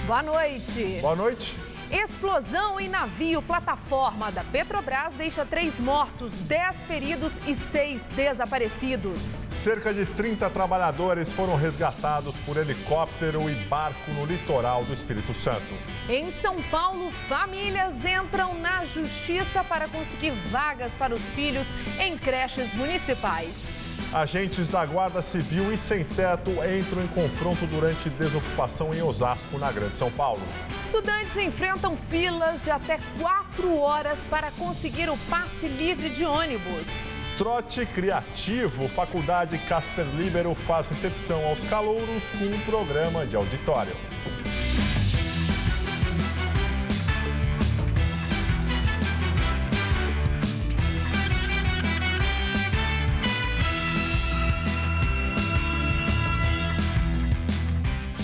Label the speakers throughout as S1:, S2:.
S1: Boa noite.
S2: Boa noite.
S1: Explosão em navio plataforma da Petrobras deixa 3 mortos, 10 feridos e 6 desaparecidos.
S2: Cerca de 30 trabalhadores foram resgatados por helicóptero e barco no litoral do Espírito Santo.
S1: Em São Paulo, famílias entram na justiça para conseguir vagas para os filhos em creches municipais.
S2: Agentes da Guarda Civil e Sem Teto entram em confronto durante desocupação em Osasco, na Grande São Paulo.
S1: Estudantes enfrentam filas de até 4 horas para conseguir o passe livre de ônibus.
S2: Trote criativo, Faculdade Casper Libero faz recepção aos calouros com um programa de auditório.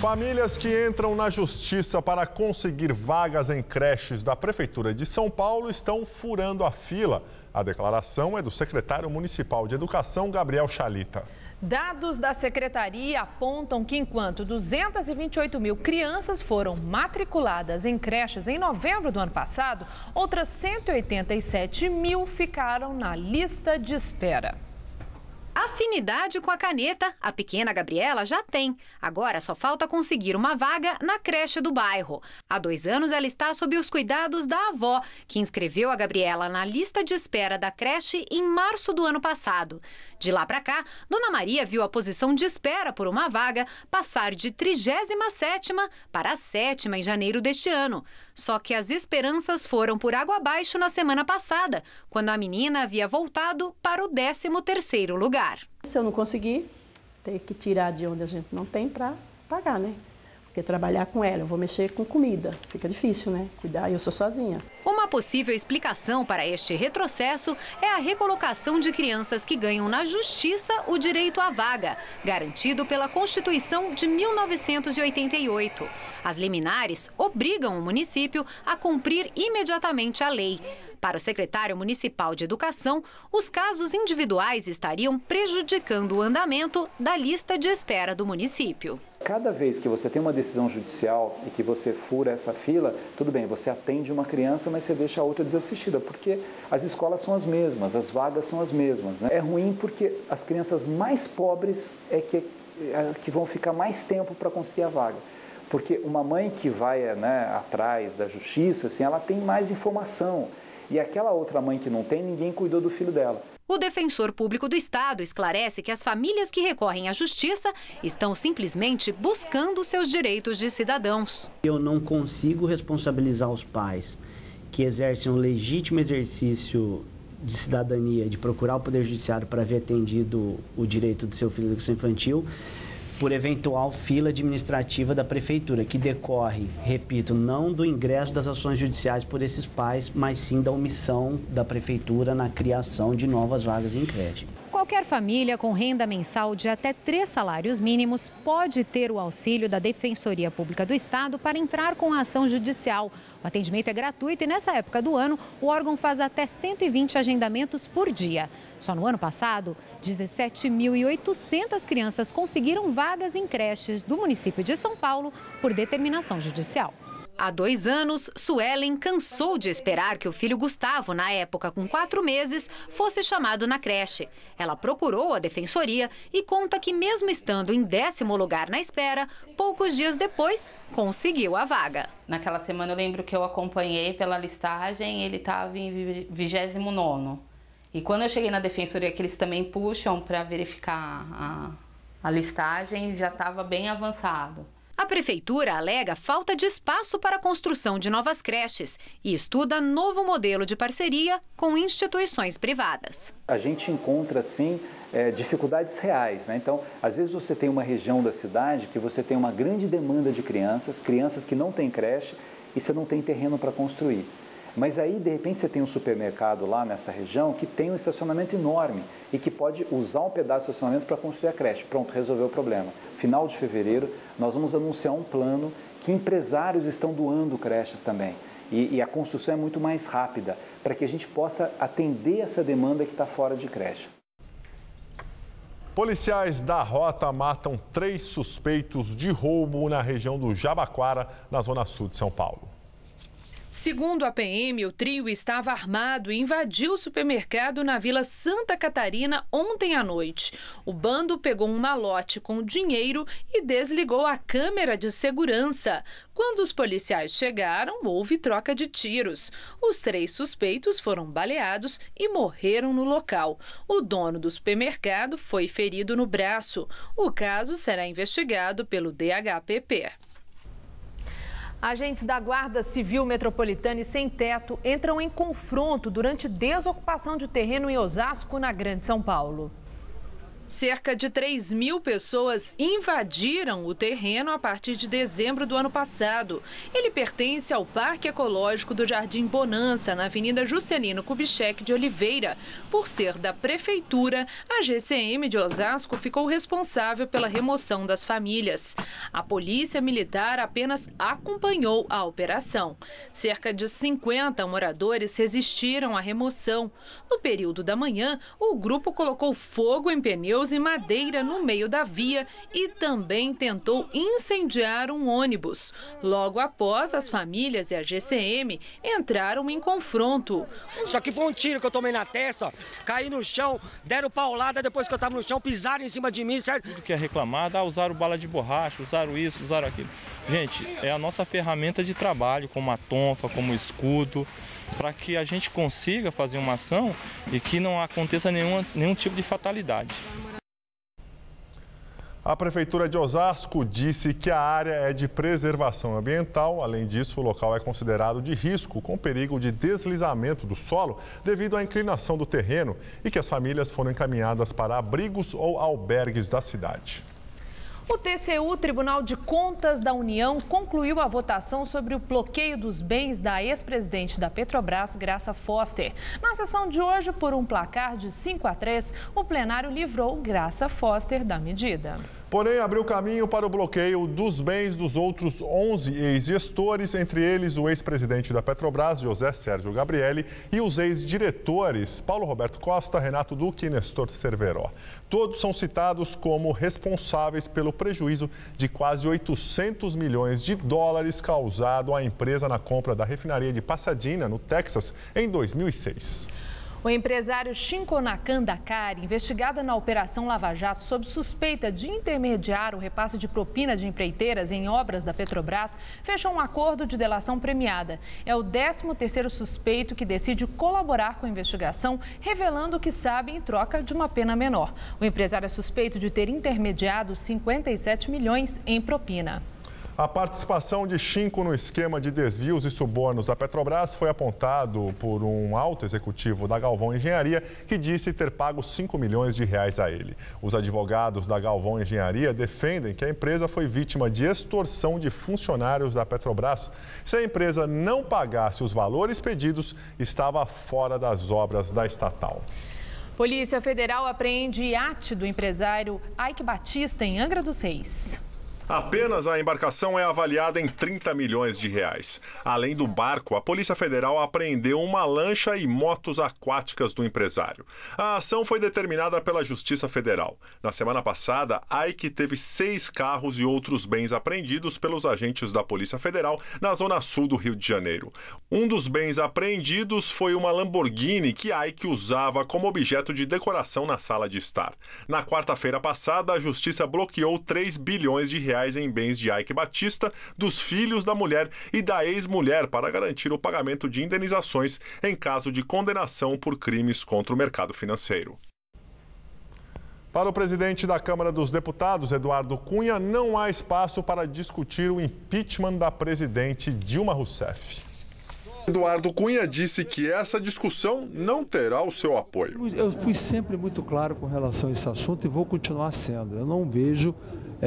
S2: Famílias que entram na justiça para conseguir vagas em creches da Prefeitura de São Paulo estão furando a fila. A declaração é do secretário municipal de Educação, Gabriel Chalita.
S1: Dados da secretaria apontam que enquanto 228 mil crianças foram matriculadas em creches em novembro do ano passado, outras 187 mil ficaram na lista de espera.
S3: Afinidade com a caneta, a pequena Gabriela já tem. Agora só falta conseguir uma vaga na creche do bairro. Há 2 anos ela está sob os cuidados da avó, que inscreveu a Gabriela na lista de espera da creche em março do ano passado. De lá para cá, Dona Maria viu a posição de espera por uma vaga passar de 37ª para a 7ª em janeiro deste ano. Só que as esperanças foram por água abaixo na semana passada, quando a menina havia voltado para o 13º lugar.
S4: Se eu não conseguir, ter que tirar de onde a gente não tem para pagar, né? Porque trabalhar com ela, eu vou mexer com comida, fica difícil, né? Cuidar, eu sou sozinha.
S3: Uma possível explicação para este retrocesso é a recolocação de crianças que ganham na justiça o direito à vaga, garantido pela Constituição de 1988. As liminares obrigam o município a cumprir imediatamente a lei. Para o secretário municipal de Educação, os casos individuais estariam prejudicando o andamento da lista de espera do município.
S5: Cada vez que você tem uma decisão judicial e que você fura essa fila, tudo bem, você atende uma criança, mas você deixa a outra desassistida, porque as escolas são as mesmas, as vagas são as mesmas, né? É ruim porque as crianças mais pobres é que vão ficar mais tempo para conseguir a vaga. Porque uma mãe que vai, né, atrás da justiça, assim, ela tem mais informação. E aquela outra mãe que não tem, ninguém cuidou do filho dela.
S3: O defensor público do Estado esclarece que as famílias que recorrem à justiça estão simplesmente buscando seus direitos de cidadãos.
S6: Eu não consigo responsabilizar os pais que exercem um legítimo exercício de cidadania, de procurar o Poder Judiciário para ver atendido o direito do seu filho de educação infantil, por eventual fila administrativa da Prefeitura, que decorre, repito, não do ingresso das ações judiciais por esses pais, mas sim da omissão da Prefeitura na criação de novas vagas em creche.
S7: Qualquer família com renda mensal de até 3 salários mínimos pode ter o auxílio da Defensoria Pública do Estado para entrar com a ação judicial. O atendimento é gratuito e nessa época do ano o órgão faz até 120 agendamentos por dia. Só no ano passado, 17.800 crianças conseguiram vagas em creches do município de São Paulo por determinação judicial.
S3: Há 2 anos, Suelen cansou de esperar que o filho Gustavo, na época com 4 meses, fosse chamado na creche. Ela procurou a defensoria e conta que mesmo estando em 10º lugar na espera, poucos dias depois, conseguiu a vaga.
S8: Naquela semana eu lembro que eu acompanhei pela listagem, ele estava em 29º. E quando eu cheguei na defensoria, que eles também puxam para verificar a listagem, já estava bem avançado.
S3: A Prefeitura alega falta de espaço para a construção de novas creches e estuda novo modelo de parceria com instituições privadas.
S5: A gente encontra, sim, dificuldades reais, né? Então, às vezes você tem uma região da cidade que você tem uma grande demanda de crianças que não têm creche e você não tem terreno para construir. Mas aí, de repente, você tem um supermercado lá nessa região que tem um estacionamento enorme e que pode usar um pedaço de estacionamento para construir a creche. Pronto, resolveu o problema. Final de fevereiro, nós vamos anunciar um plano que empresários estão doando creches também. E a construção é muito mais rápida, para que a gente possa atender essa demanda que está fora de creche.
S2: Policiais da Rota matam 3 suspeitos de roubo na região do Jabaquara, na zona sul de São Paulo.
S1: Segundo a PM, o trio estava armado e invadiu o supermercado na Vila Santa Catarina ontem à noite. O bando pegou um malote com dinheiro e desligou a câmera de segurança. Quando os policiais chegaram, houve troca de tiros. Os 3 suspeitos foram baleados e morreram no local. O dono do supermercado foi ferido no braço. O caso será investigado pelo DHPP. Agentes da Guarda Civil Metropolitana e Sem Teto entram em confronto durante desocupação de terreno em Osasco, na Grande São Paulo. Cerca de 3.000 pessoas invadiram o terreno a partir de dezembro do ano passado. Ele pertence ao Parque Ecológico do Jardim Bonança, na Avenida Juscelino Kubitschek de Oliveira. Por ser da Prefeitura, a GCM de Osasco ficou responsável pela remoção das famílias. A Polícia Militar apenas acompanhou a operação. Cerca de 50 moradores resistiram à remoção. No período da manhã, o grupo colocou fogo em pneus e madeira no meio da via e também tentou incendiar um ônibus. Logo após, as famílias e a GCM entraram em confronto.
S9: Isso aqui foi um tiro que eu tomei na testa, caí no chão, deram paulada depois que eu estava no chão, pisaram em cima de mim, certo?
S10: Tudo que é reclamado, usaram bala de borracha, usaram isso, usaram aquilo. Gente, é a nossa ferramenta de trabalho, como a tonfa, como o escudo, para que a gente consiga fazer uma ação e que não aconteça nenhum tipo de fatalidade.
S2: A Prefeitura de Osasco disse que a área é de preservação ambiental. Além disso, o local é considerado de risco, com perigo de deslizamento do solo devido à inclinação do terreno e que as famílias foram encaminhadas para abrigos ou albergues da cidade.
S1: O TCU, Tribunal de Contas da União, concluiu a votação sobre o bloqueio dos bens da ex-presidente da Petrobras, Graça Foster. Na sessão de hoje, por um placar de 5-3, o plenário livrou Graça Foster da medida.
S2: Porém, abriu caminho para o bloqueio dos bens dos outros 11 ex-gestores, entre eles o ex-presidente da Petrobras, José Sérgio Gabrielli, e os ex-diretores Paulo Roberto Costa, Renato Duque e Nestor Cerveró. Todos são citados como responsáveis pelo prejuízo de quase 800 milhões de dólares causado à empresa na compra da refinaria de Pasadena, no Texas, em 2006.
S1: O empresário Shinkonakan Dakar, investigado na Operação Lava Jato sob suspeita de intermediar o repasse de propina de empreiteiras em obras da Petrobras, fechou um acordo de delação premiada. É o 13º suspeito que decide colaborar com a investigação, revelando o que sabe em troca de uma pena menor. O empresário é suspeito de ter intermediado 57 milhões em propina.
S2: A participação de Shinko no esquema de desvios e subornos da Petrobras foi apontado por um alto executivo da Galvão Engenharia que disse ter pago 5 milhões de reais a ele. Os advogados da Galvão Engenharia defendem que a empresa foi vítima de extorsão de funcionários da Petrobras. Se a empresa não pagasse os valores pedidos, estava fora das obras da estatal.
S1: Polícia Federal apreende iate do empresário Ike Batista em Angra dos Reis.
S2: Apenas a embarcação é avaliada em 30 milhões de reais. Além do barco, a Polícia Federal apreendeu uma lancha e motos aquáticas do empresário. A ação foi determinada pela Justiça Federal. Na semana passada, Ike teve 6 carros e outros bens apreendidos pelos agentes da Polícia Federal na zona sul do Rio de Janeiro. Um dos bens apreendidos foi uma Lamborghini que Ike usava como objeto de decoração na sala de estar. Na quarta-feira passada, a Justiça bloqueou 3 bilhões de reais em bens de Ike Batista, dos filhos da mulher e da ex-mulher para garantir o pagamento de indenizações em caso de condenação por crimes contra o mercado financeiro. Para o presidente da Câmara dos Deputados, Eduardo Cunha, não há espaço para discutir o impeachment da presidente Dilma Rousseff. Eduardo Cunha disse que essa discussão não terá o seu apoio.
S11: Eu fui sempre muito claro com relação a esse assunto e vou continuar sendo. Eu não vejo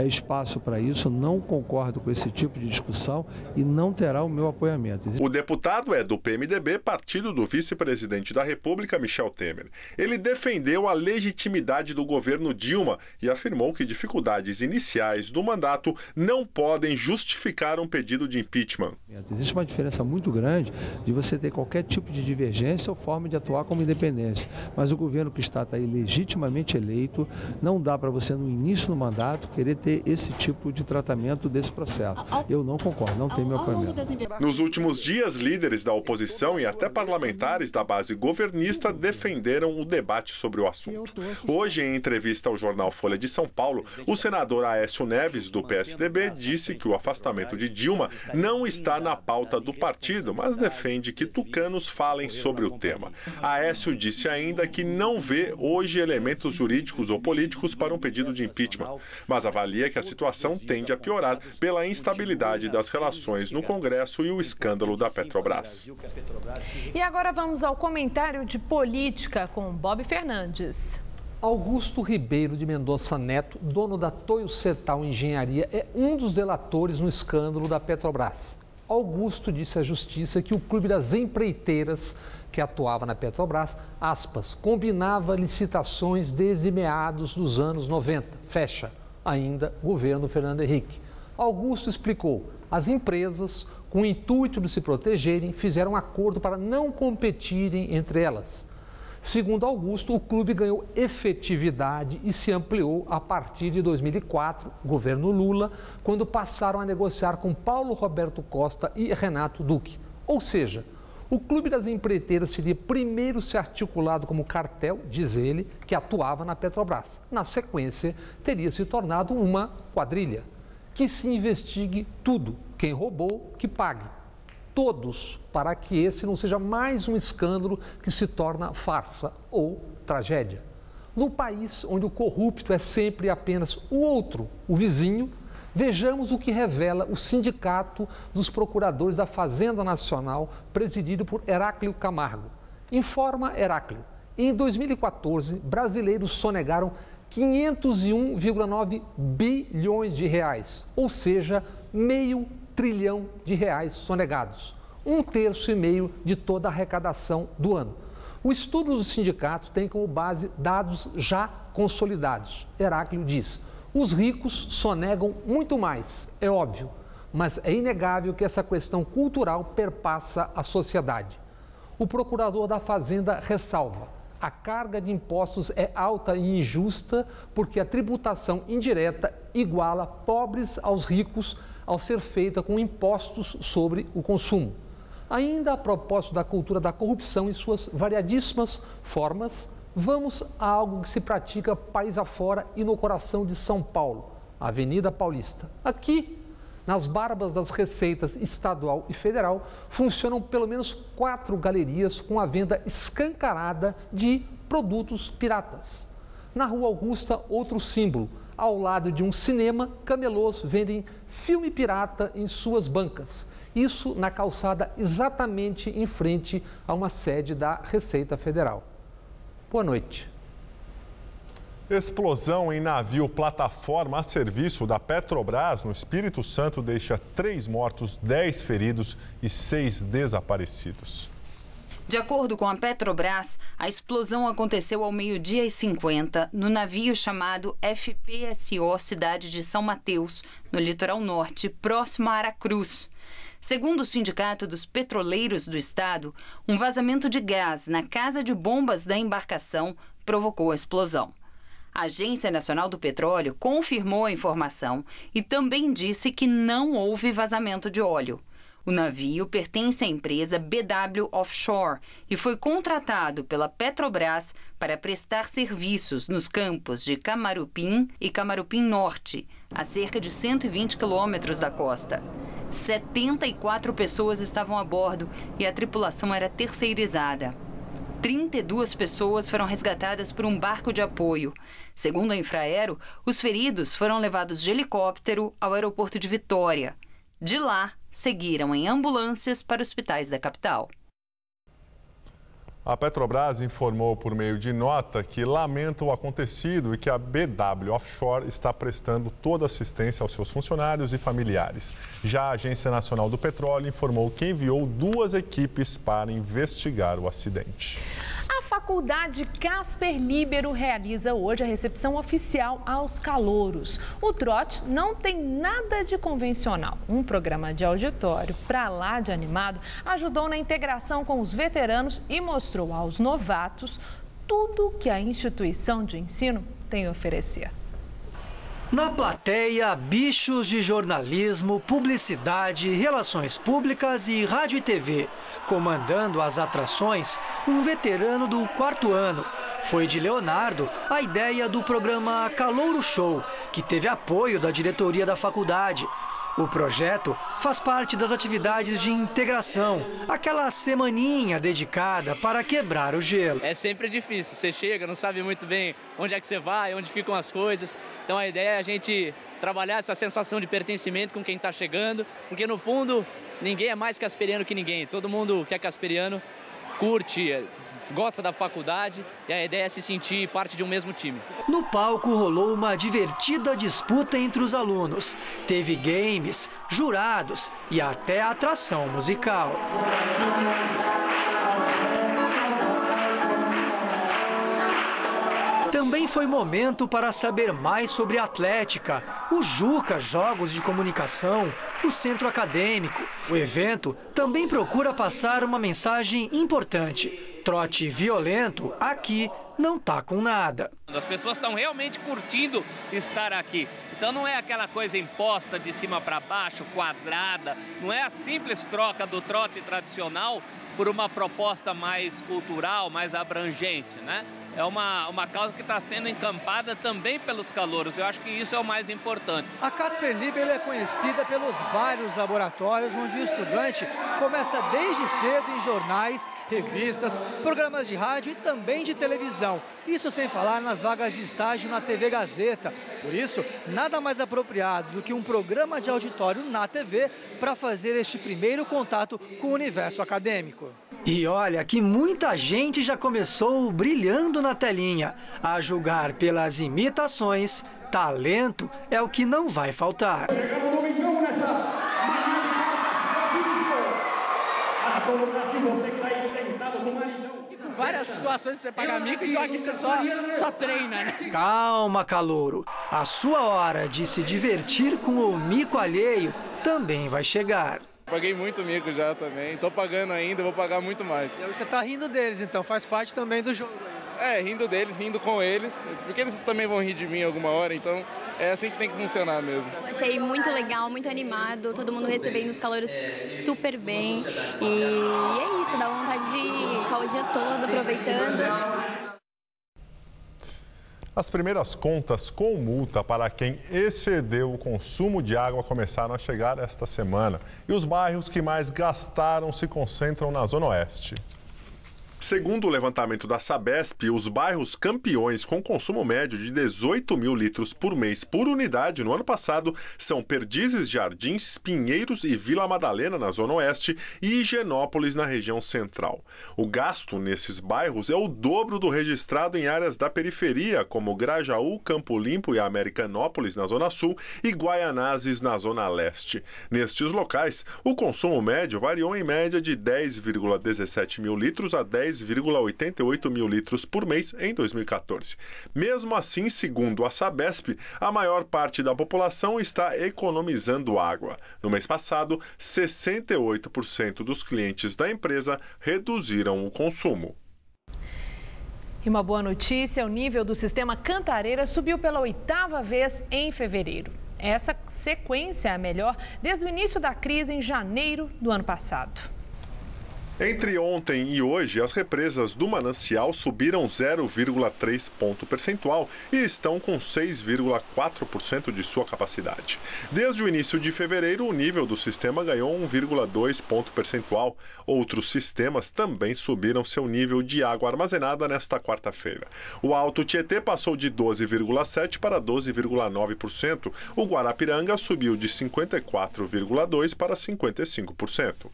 S11: espaço para isso, não concordo com esse tipo de discussão e não terá o meu apoiamento.
S2: O deputado é do PMDB, partido do vice-presidente da República, Michel Temer. Ele defendeu a legitimidade do governo Dilma e afirmou que dificuldades iniciais do mandato não podem justificar um pedido de impeachment.
S11: Existe uma diferença muito grande de você ter qualquer tipo de divergência ou forma de atuar como independência. Mas o governo que está aí legitimamente eleito, não dá para você no início do mandato querer ter esse tipo de tratamento desse processo. Eu não concordo, não tenho meu apoiamento.
S2: Nos últimos dias, líderes da oposição e até parlamentares da base governista defenderam o debate sobre o assunto. Hoje, em entrevista ao jornal Folha de São Paulo, o senador Aécio Neves, do PSDB, disse que o afastamento de Dilma não está na pauta do partido, mas defende que tucanos falem sobre o tema. Aécio disse ainda que não vê hoje elementos jurídicos ou políticos para um pedido de impeachment, mas avalia que a situação tende a piorar pela instabilidade das relações no Congresso e o escândalo da Petrobras.
S1: E agora vamos ao comentário de política com Bob Fernandes.
S12: Augusto Ribeiro de Mendonça Neto, dono da Toyo Setal Engenharia, é um dos delatores no escândalo da Petrobras. Augusto disse à Justiça que o Clube das Empreiteiras, que atuava na Petrobras, aspas, combinava licitações desde meados dos anos 90, fecha, ainda governo Fernando Henrique. Augusto explicou, as empresas, com o intuito de se protegerem, fizeram um acordo para não competirem entre elas. Segundo Augusto, o clube ganhou efetividade e se ampliou a partir de 2004, governo Lula, quando passaram a negociar com Paulo Roberto Costa e Renato Duque. Ou seja, o Clube das Empreiteiras seria primeiro se articulado como cartel, diz ele, que atuava na Petrobras. Na sequência, teria se tornado uma quadrilha. Que se investigue tudo. Quem roubou, que pague. Todos, para que esse não seja mais um escândalo que se torna farsa ou tragédia. No país onde o corrupto é sempre apenas o outro, o vizinho, vejamos o que revela o Sindicato dos Procuradores da Fazenda Nacional, presidido por Heráclio Camargo. Informa Heráclio, em 2014, brasileiros sonegaram 501,9 bilhões de reais, ou seja, meio trilhão de reais sonegados, 1,5 terço de toda a arrecadação do ano. O estudo do sindicato tem como base dados já consolidados. Heráclio diz, os ricos sonegam muito mais, é óbvio, mas é inegável que essa questão cultural perpassa a sociedade. O procurador da Fazenda ressalva, a carga de impostos é alta e injusta porque a tributação indireta iguala pobres aos ricos ao ser feita com impostos sobre o consumo. Ainda a propósito da cultura da corrupção e suas variadíssimas formas, vamos a algo que se pratica país afora e no coração de São Paulo, a Avenida Paulista. Aqui, nas barbas das receitas estadual e federal, funcionam pelo menos 4 galerias com a venda escancarada de produtos piratas. Na Rua Augusta, outro símbolo. Ao lado de um cinema, camelôs vendem filme pirata em suas bancas. Isso na calçada exatamente em frente a uma sede da Receita Federal. Boa noite.
S2: Explosão em navio plataforma a serviço da Petrobras no Espírito Santo deixa 3 mortos, 10 feridos e 6 desaparecidos.
S13: De acordo com a Petrobras, a explosão aconteceu ao 12h50 no navio chamado FPSO Cidade de São Mateus, no litoral norte, próximo a Aracruz. Segundo o Sindicato dos Petroleiros do Estado, um vazamento de gás na casa de bombas da embarcação provocou a explosão. A Agência Nacional do Petróleo confirmou a informação e também disse que não houve vazamento de óleo. O navio pertence à empresa BW Offshore e foi contratado pela Petrobras para prestar serviços nos campos de Camarupim e Camarupim Norte, a cerca de 120 quilômetros da costa. 74 pessoas estavam a bordo e a tripulação era terceirizada. 32 pessoas foram resgatadas por um barco de apoio. Segundo a Infraero, os feridos foram levados de helicóptero ao aeroporto de Vitória. De lá, seguiram em ambulâncias para hospitais da capital.
S2: A Petrobras informou por meio de nota que lamenta o acontecido e que a BW Offshore está prestando toda assistência aos seus funcionários e familiares. Já a Agência Nacional do Petróleo informou que enviou 2 equipes para investigar o acidente.
S1: A Faculdade Casper Líbero realiza hoje a recepção oficial aos calouros. O trote não tem nada de convencional. Um programa de auditório pra lá de animado ajudou na integração com os veteranos e mostrou aos novatos tudo que a instituição de ensino tem a oferecer.
S14: Na plateia, bichos de jornalismo, publicidade, relações públicas e rádio e TV. Comandando as atrações, um veterano do 4º ano. Foi de Leonardo a ideia do programa Calouro Show, que teve apoio da diretoria da faculdade. O projeto faz parte das atividades de integração, aquela semaninha dedicada para quebrar o gelo.
S15: É sempre difícil, você chega, não sabe muito bem onde é que você vai, onde ficam as coisas. Então a ideia é a gente trabalhar essa sensação de pertencimento com quem está chegando, porque no fundo ninguém é mais casperiano que ninguém, todo mundo que é casperiano curte, gosta da faculdade e a ideia é se sentir parte de um mesmo time.
S14: No palco rolou uma divertida disputa entre os alunos. Teve games, jurados e até atração musical. Também foi momento para saber mais sobre atlética, o Juca Jogos de Comunicação, o Centro Acadêmico. O evento também procura passar uma mensagem importante. Trote violento aqui não tá com nada.
S16: As pessoas estão realmente curtindo estar aqui. Então não é aquela coisa imposta de cima para baixo, quadrada. Não é a simples troca do trote tradicional por uma proposta mais cultural, mais abrangente, né? É uma causa que está sendo encampada também pelos calouros. Eu acho que isso é o mais importante.
S14: A Casper Líbero é conhecida pelos vários laboratórios onde o estudante começa desde cedo em jornais, revistas, programas de rádio e também de televisão. Isso sem falar nas vagas de estágio na TV Gazeta. Por isso, nada mais apropriado do que um programa de auditório na TV para fazer este primeiro contato com o universo acadêmico. E olha que muita gente já começou brilhando na telinha. A julgar pelas imitações, talento é o que não vai faltar.
S17: Várias situações de você pagar mico, então aqui você só treina, né?
S14: Calma, calouro. A sua hora de se divertir com o mico alheio também vai chegar.
S18: Paguei muito mico já também, tô pagando ainda, vou pagar muito mais.
S14: Você tá rindo deles, então faz parte também do jogo.
S18: É, rindo deles, rindo com eles, porque eles também vão rir de mim alguma hora, então é assim que tem que funcionar mesmo.
S19: Eu achei muito legal, muito animado, todo mundo recebendo os calouros super bem. E é isso, dá vontade de ficar o dia todo aproveitando.
S2: As primeiras contas com multa para quem excedeu o consumo de água começaram a chegar esta semana. E os bairros que mais gastaram se concentram na Zona Oeste. Segundo o levantamento da Sabesp, os bairros campeões com consumo médio de 18 mil litros por mês por unidade no ano passado são Perdizes, Jardins, Pinheiros e Vila Madalena, na Zona Oeste, e Higienópolis, na região central. O gasto nesses bairros é o dobro do registrado em áreas da periferia, como Grajaú, Campo Limpo e Americanópolis, na Zona Sul, e Guaianazes, na Zona Leste. Nestes locais, o consumo médio variou em média de 10,17 mil litros a 10,88 mil litros por mês em 2014. Mesmo assim, segundo a Sabesp, a maior parte da população está economizando água. No mês passado, 68% dos clientes da empresa reduziram o consumo.
S1: E uma boa notícia, o nível do sistema Cantareira subiu pela 8ª vez em fevereiro. Essa sequência é a melhor desde o início da crise em janeiro do ano passado.
S2: Entre ontem e hoje, as represas do Manancial subiram 0,3 ponto percentual e estão com 6,4% de sua capacidade. Desde o início de fevereiro, o nível do sistema ganhou 1,2 ponto percentual. Outros sistemas também subiram seu nível de água armazenada nesta quarta-feira. O Alto Tietê passou de 12,7% para 12,9%. O Guarapiranga subiu de 54,2% para 55%.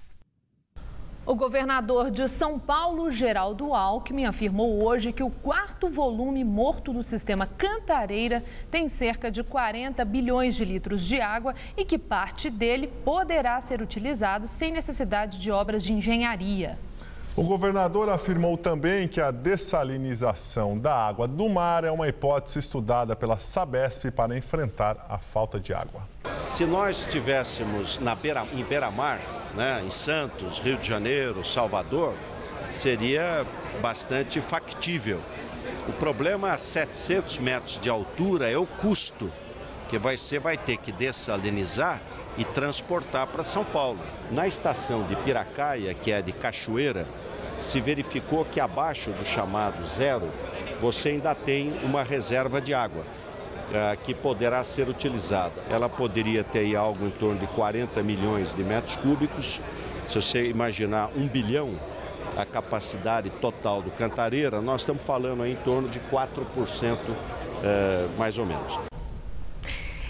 S1: O governador de São Paulo, Geraldo Alckmin, afirmou hoje que o quarto volume morto do sistema Cantareira tem cerca de 40 bilhões de litros de água e que parte dele poderá ser utilizado sem necessidade de obras de engenharia.
S2: O governador afirmou também que a dessalinização da água do mar é uma hipótese estudada pela Sabesp para enfrentar a falta de água.
S20: Se nós estivéssemos em beira-mar, né, em Santos, Rio de Janeiro, Salvador, seria bastante factível. O problema a 700 metros de altura é o custo, que você vai ter que dessalinizar e transportar para São Paulo. Na estação de Piracaia, que é de Cachoeira, se verificou que abaixo do chamado zero, você ainda tem uma reserva de água que poderá ser utilizada. Ela poderia ter aí algo em torno de 40 milhões de metros cúbicos. Se você imaginar 1 bilhão, a capacidade total do Cantareira, nós estamos falando aí em torno de 4%, mais ou menos.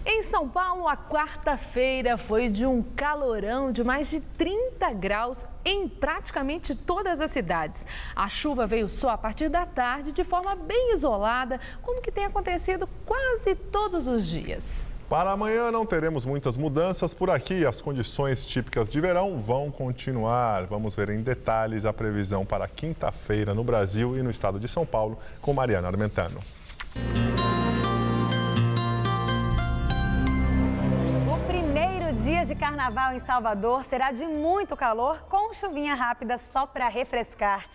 S1: Em São Paulo, a quarta-feira foi de um calorão de mais de 30 graus em praticamente todas as cidades. A chuva veio só a partir da tarde, de forma bem isolada, como que tem acontecido quase todos os dias.
S2: Para amanhã não teremos muitas mudanças por aqui. As condições típicas de verão vão continuar. Vamos ver em detalhes a previsão para quinta-feira no Brasil e no estado de São Paulo com Mariana Armentano.
S21: Dia de carnaval em Salvador será de muito calor, com chuvinha rápida só para refrescar.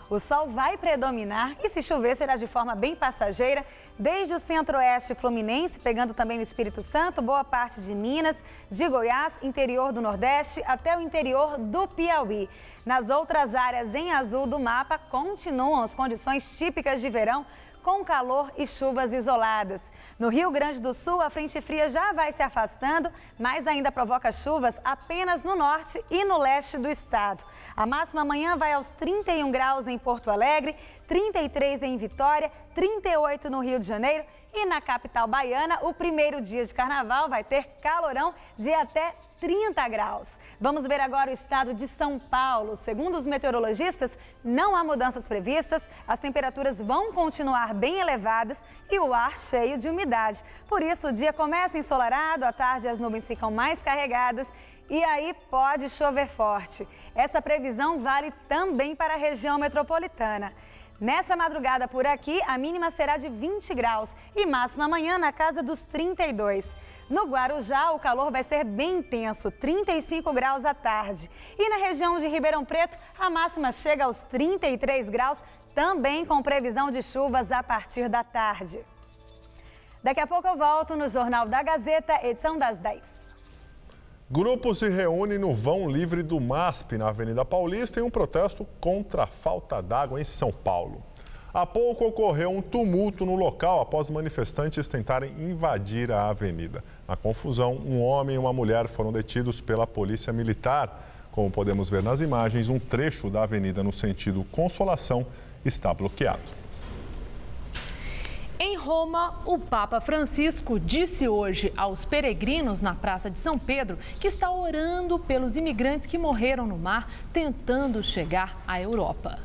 S21: O sol vai predominar e se chover será de forma bem passageira, desde o centro-oeste fluminense, pegando também o Espírito Santo, boa parte de Minas, de Goiás, interior do Nordeste, até o interior do Piauí. Nas outras áreas em azul do mapa, continuam as condições típicas de verão, com calor e chuvas isoladas. No Rio Grande do Sul, a frente fria já vai se afastando, mas ainda provoca chuvas apenas no norte e no leste do estado. A máxima amanhã vai aos 31 graus em Porto Alegre, 33 em Vitória, 38 no Rio de Janeiro e na capital baiana, o primeiro dia de carnaval vai ter calorão de até 30 graus. Vamos ver agora o estado de São Paulo. Segundo os meteorologistas, não há mudanças previstas, as temperaturas vão continuar bem elevadas e o ar cheio de umidade. Por isso, o dia começa ensolarado, à tarde as nuvens ficam mais carregadas e aí pode chover forte. Essa previsão vale também para a região metropolitana. Nessa madrugada por aqui, a mínima será de 20 graus e máxima amanhã na casa dos 32. No Guarujá, o calor vai ser bem intenso, 35 graus à tarde. E na região de Ribeirão Preto, a máxima chega aos 33 graus, também com previsão de chuvas a partir da tarde. Daqui a pouco eu volto no Jornal da Gazeta, edição das 10.
S2: Grupo se reúne no vão livre do MASP, na Avenida Paulista, em um protesto contra a falta d'água em São Paulo. Há pouco ocorreu um tumulto no local após manifestantes tentarem invadir a avenida. Na confusão, um homem e uma mulher foram detidos pela Polícia Militar. Como podemos ver nas imagens, um trecho da avenida no sentido Consolação está bloqueado.
S1: Em Roma, o Papa Francisco disse hoje aos peregrinos na Praça de São Pedro que está orando pelos imigrantes que morreram no mar tentando chegar à Europa.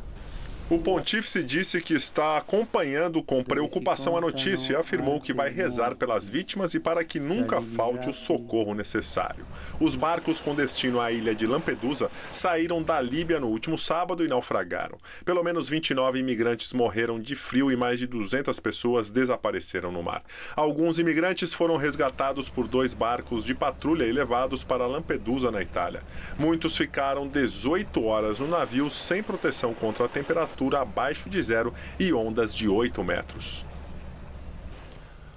S2: O pontífice disse que está acompanhando com preocupação a notícia e afirmou que vai rezar pelas vítimas e para que nunca falte o socorro necessário. Os barcos com destino à ilha de Lampedusa saíram da Líbia no último sábado e naufragaram. Pelo menos 29 imigrantes morreram de frio e mais de 200 pessoas desapareceram no mar. Alguns imigrantes foram resgatados por 2 barcos de patrulha e levados para Lampedusa, na Itália. Muitos ficaram 18 horas no navio sem proteção contra a temperatura abaixo de zero e ondas de 8 metros.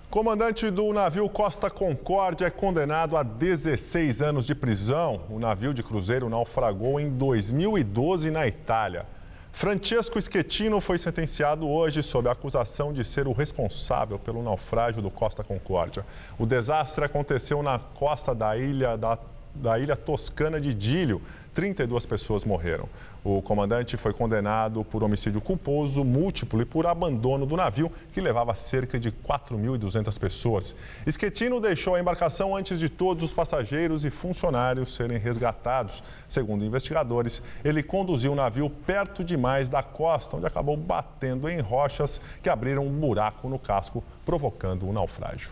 S2: Comandante do navio Costa Concórdia é condenado a 16 anos de prisão. O navio de cruzeiro naufragou em 2012 na Itália. Francesco Schettino foi sentenciado hoje sob a acusação de ser o responsável pelo naufrágio do Costa Concórdia. O desastre aconteceu na costa da ilha da da ilha toscana de Dílio. 32 pessoas morreram. O comandante foi condenado por homicídio culposo múltiplo e por abandono do navio, que levava cerca de 4.200 pessoas. Schettino deixou a embarcação antes de todos os passageiros e funcionários serem resgatados. Segundo investigadores, ele conduziu o navio perto demais da costa, onde acabou batendo em rochas que abriram um buraco no casco, provocando um naufrágio.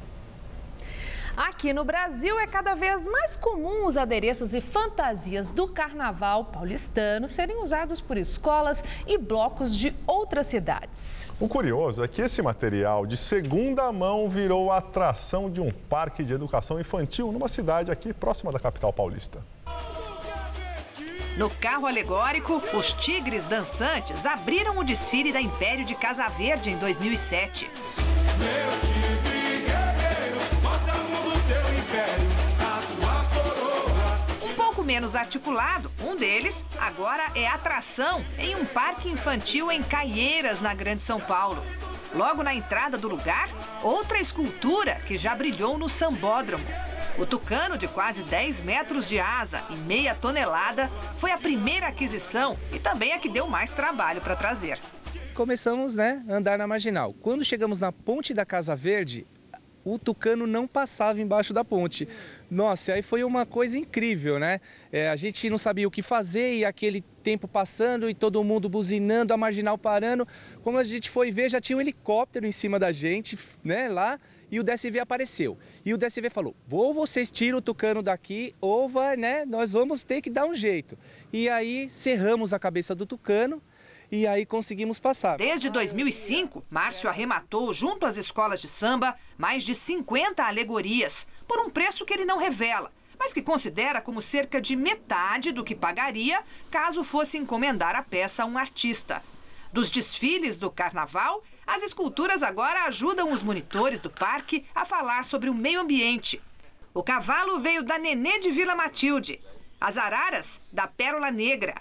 S1: Aqui no Brasil é cada vez mais comum os adereços e fantasias do carnaval paulistano serem usados por escolas e blocos de outras cidades.
S2: O curioso é que esse material de segunda mão virou a atração de um parque de educação infantil numa cidade aqui próxima da capital paulista.
S4: No carro alegórico, os tigres dançantes abriram o desfile da Império de Casa Verde em 2007. Um pouco menos articulado, um deles agora é atração em um parque infantil em Caieiras, na Grande São Paulo. Logo na entrada do lugar, outra escultura que já brilhou no Sambódromo. O tucano de quase 10 metros de asa e meia tonelada foi a primeira aquisição e também a que deu mais trabalho para trazer.
S22: Começamos, a andar na Marginal. Quando chegamos na ponte da Casa Verde, o tucano não passava embaixo da ponte. Nossa, aí foi uma coisa incrível, a gente não sabia o que fazer e aquele tempo passando e todo mundo buzinando, a Marginal parando. Como a gente foi ver, já tinha um helicóptero em cima da gente, lá, e o DSV apareceu. E o DSV falou, ou vocês tiram o tucano daqui, ou nós vamos ter que dar um jeito. E aí, serramos a cabeça do tucano, e aí conseguimos passar.
S4: Desde 2005, Márcio arrematou, junto às escolas de samba, mais de 50 alegorias, por um preço que ele não revela, mas que considera como cerca de metade do que pagaria caso fosse encomendar a peça a um artista. Dos desfiles do carnaval, as esculturas agora ajudam os monitores do parque a falar sobre o meio ambiente. O cavalo veio da Nenê de Vila Matilde, as araras da Pérola Negra,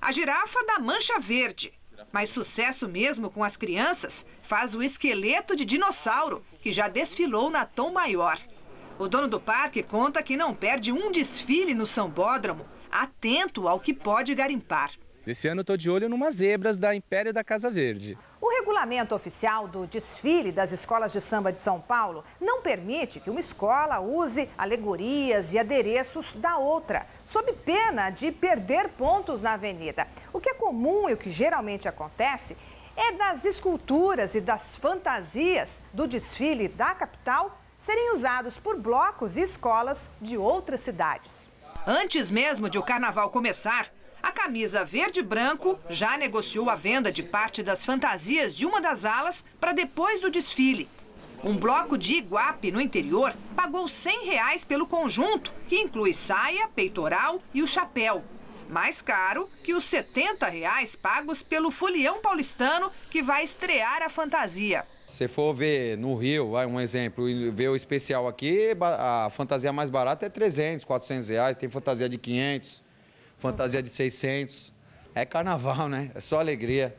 S4: a girafa da Mancha Verde. Mas sucesso mesmo com as crianças faz o esqueleto de dinossauro, que já desfilou na Tom Maior. O dono do parque conta que não perde um desfile no Sambódromo, atento ao que pode garimpar.
S22: Esse ano eu estou de olho numas zebras da Império da Casa Verde.
S21: O regulamento oficial do desfile das escolas de samba de São Paulo não permite que uma escola use alegorias e adereços da outra, sob pena de perder pontos na avenida. O que é comum e o que geralmente acontece é das esculturas e das fantasias do desfile da capital serem usados por blocos e escolas de outras cidades.
S4: Antes mesmo de o carnaval começar, a camisa verde e branco já negociou a venda de parte das fantasias de uma das alas para depois do desfile. Um bloco de Iguape, no interior, pagou R$ 100 pelo conjunto, que inclui saia, peitoral e o chapéu. Mais caro que os R$ 70 pagos pelo folião paulistano, que vai estrear a fantasia.
S23: Se for ver no Rio, um exemplo, ver o especial aqui, a fantasia mais barata é 300, 400 reais, tem fantasia de 500. Fantasia de 600. É carnaval, É só alegria.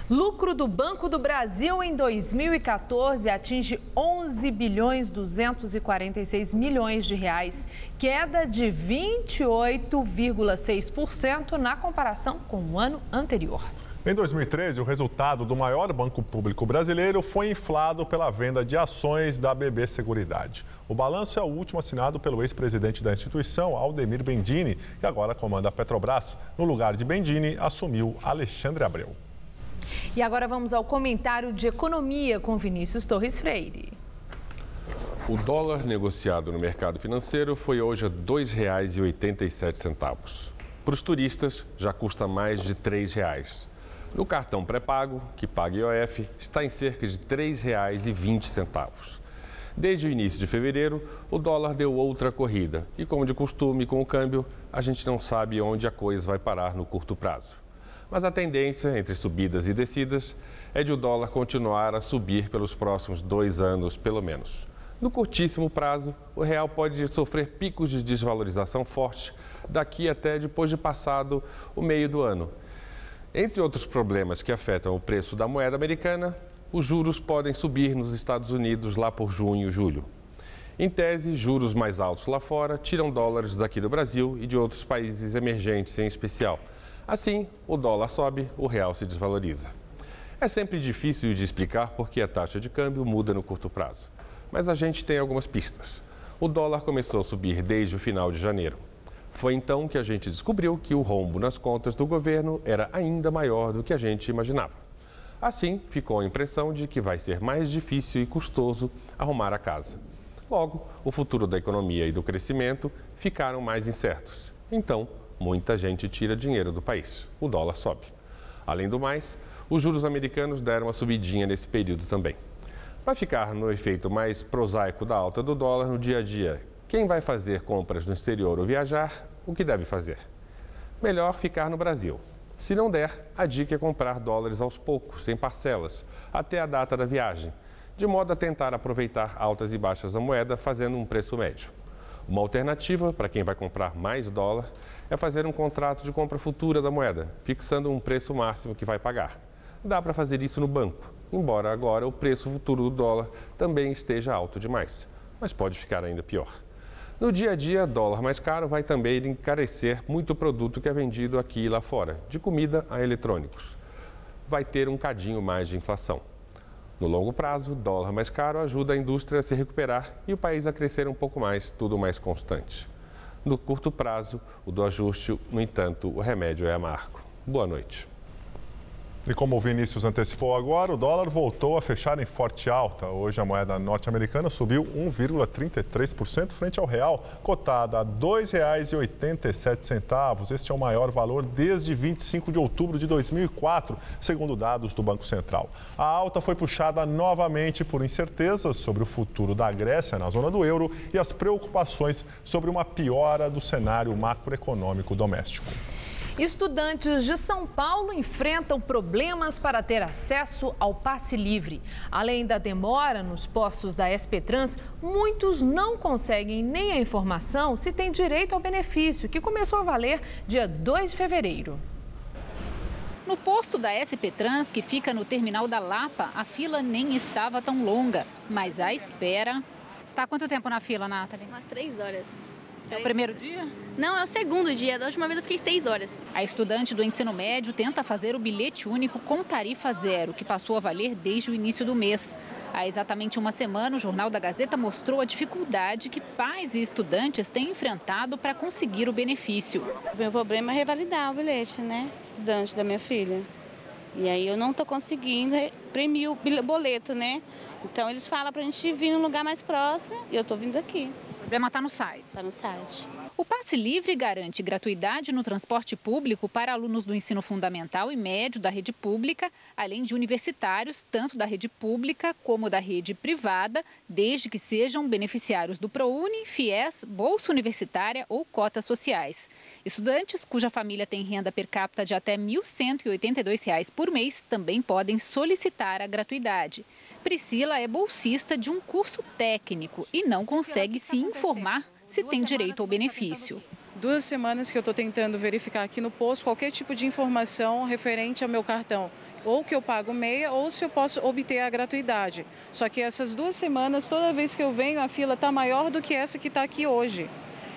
S1: Lucro do Banco do Brasil em 2014 atinge 11 bilhões 246 milhões de reais, queda de 28,6% na comparação com o ano anterior.
S2: Em 2013, o resultado do maior banco público brasileiro foi inflado pela venda de ações da BB Seguridade. O balanço é o último assinado pelo ex-presidente da instituição, Aldemir Bendini, que agora comanda a Petrobras. No lugar de Bendini, assumiu Alexandre Abreu.
S1: E agora vamos ao comentário de economia com Vinícius Torres Freire.
S24: O dólar negociado no mercado financeiro foi hoje a R$ 2,87. Para os turistas, já custa mais de R$ 3. No cartão pré-pago, que paga IOF, está em cerca de R$ 3,20. Desde o início de fevereiro, o dólar deu outra corrida e, como de costume com o câmbio, a gente não sabe onde a coisa vai parar no curto prazo. Mas a tendência, entre subidas e descidas, é de o dólar continuar a subir pelos próximos 2 anos, pelo menos. No curtíssimo prazo, o real pode sofrer picos de desvalorização forte daqui até depois de passado o meio do ano. Entre outros problemas que afetam o preço da moeda americana, os juros podem subir nos Estados Unidos lá por junho e julho. Em tese, juros mais altos lá fora tiram dólares daqui do Brasil e de outros países emergentes em especial. Assim, o dólar sobe, o real se desvaloriza. É sempre difícil de explicar porque a taxa de câmbio muda no curto prazo. Mas a gente tem algumas pistas. O dólar começou a subir desde o final de janeiro. Foi então que a gente descobriu que o rombo nas contas do governo era ainda maior do que a gente imaginava. Assim, ficou a impressão de que vai ser mais difícil e custoso arrumar a casa. Logo, o futuro da economia e do crescimento ficaram mais incertos. Então, muita gente tira dinheiro do país. O dólar sobe. Além do mais, os juros americanos deram uma subidinha nesse período também. Para ficar no efeito mais prosaico da alta do dólar no dia a dia, quem vai fazer compras no exterior ou viajar, o que deve fazer? Melhor ficar no Brasil. Se não der, a dica é comprar dólares aos poucos, em parcelas, até a data da viagem, de modo a tentar aproveitar altas e baixas da moeda fazendo um preço médio. Uma alternativa para quem vai comprar mais dólar é fazer um contrato de compra futura da moeda, fixando um preço máximo que vai pagar. Dá para fazer isso no banco, embora agora o preço futuro do dólar também esteja alto demais, mas pode ficar ainda pior. No dia a dia, dólar mais caro vai também encarecer muito produto que é vendido aqui e lá fora, de comida a eletrônicos. Vai ter um cadinho mais de inflação. No longo prazo, dólar mais caro ajuda a indústria a se recuperar e o país a crescer um pouco mais, tudo mais constante. No curto prazo, o do ajuste, no entanto, o remédio é amargo. Boa noite.
S2: E como o Vinícius antecipou agora, o dólar voltou a fechar em forte alta. Hoje a moeda norte-americana subiu 1,33% frente ao real, cotada a R$ 2,87. Este é o maior valor desde 25 de outubro de 2004, segundo dados do Banco Central. A alta foi puxada novamente por incertezas sobre o futuro da Grécia na zona do euro e as preocupações sobre uma piora do cenário macroeconômico doméstico.
S1: Estudantes de São Paulo enfrentam problemas para ter acesso ao passe livre. Além da demora nos postos da SP Trans, muitos não conseguem nem a informação se têm direito ao benefício, que começou a valer dia 2 de fevereiro.
S3: No posto da SP Trans, que fica no terminal da Lapa, a fila nem estava tão longa, mas a espera... Está há quanto tempo na fila, Nathalie?
S19: Umas 3 horas.
S3: É o primeiro dia?
S19: Não, é o segundo dia. Da última vez eu fiquei 6 horas.
S3: A estudante do ensino médio tenta fazer o bilhete único com tarifa zero, que passou a valer desde o início do mês. Há exatamente uma semana, o Jornal da Gazeta mostrou a dificuldade que pais e estudantes têm enfrentado para conseguir o benefício.
S6: O meu problema é revalidar o bilhete, né? Estudante da minha filha. E aí eu não estou conseguindo imprimir o boleto, né? Então eles falam para a gente vir num lugar mais próximo e eu estou vindo aqui.
S3: O problema está no site.
S6: Está no site.
S3: O Passe Livre garante gratuidade no transporte público para alunos do ensino fundamental e médio da rede pública, além de universitários, tanto da rede pública como da rede privada, desde que sejam beneficiários do ProUni, FIES, Bolsa Universitária ou cotas sociais. Estudantes cuja família tem renda per capita de até R$ 1.182 por mês também podem solicitar a gratuidade. Priscila é bolsista de um curso técnico e não consegue se informar se tem direito ao benefício.
S7: 2 semanas que eu estou tentando verificar aqui no posto qualquer tipo de informação referente ao meu cartão. Ou que eu pago meia ou se eu posso obter a gratuidade. Só que essas 2 semanas, toda vez que eu venho, a fila está maior do que essa que está aqui hoje.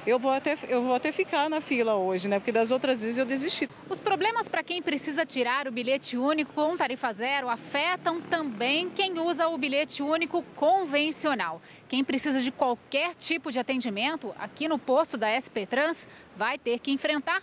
S7: Eu vou até ficar na fila hoje, né? Porque das outras vezes eu desisti.
S3: Os problemas para quem precisa tirar o bilhete único com tarifa zero afetam também quem usa o bilhete único convencional. Quem precisa de qualquer tipo de atendimento aqui no posto da SP Trans vai ter que enfrentar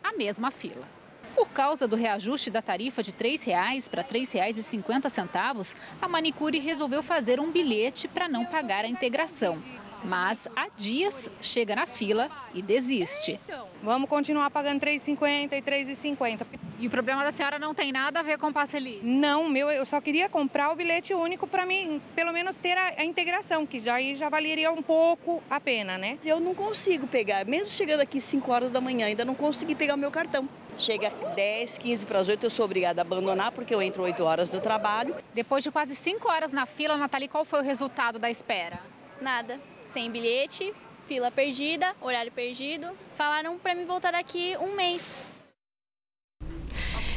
S3: a mesma fila. Por causa do reajuste da tarifa de R$ 3,00 para R$ 3,50, a manicure resolveu fazer um bilhete para não pagar a integração. Mas há dias chega na fila e desiste.
S6: Vamos continuar pagando R$ 3,50 e R$ 3,50.
S3: E o problema da senhora não tem nada a ver com o passe livre?
S6: Não, eu só queria comprar o bilhete único para mim, pelo menos ter a integração, que já valeria um pouco a pena, né?
S8: Eu não consigo pegar, mesmo chegando aqui 5 horas da manhã, ainda não consegui pegar o meu cartão. Chega 10, 15 para as 8, eu sou obrigada a abandonar porque eu entro 8 horas do trabalho.
S3: Depois de quase 5 horas na fila, Nathalie, qual foi o resultado da espera?
S19: Nada. Sem bilhete, fila perdida, horário perdido. Falaram para mim voltar daqui um mês.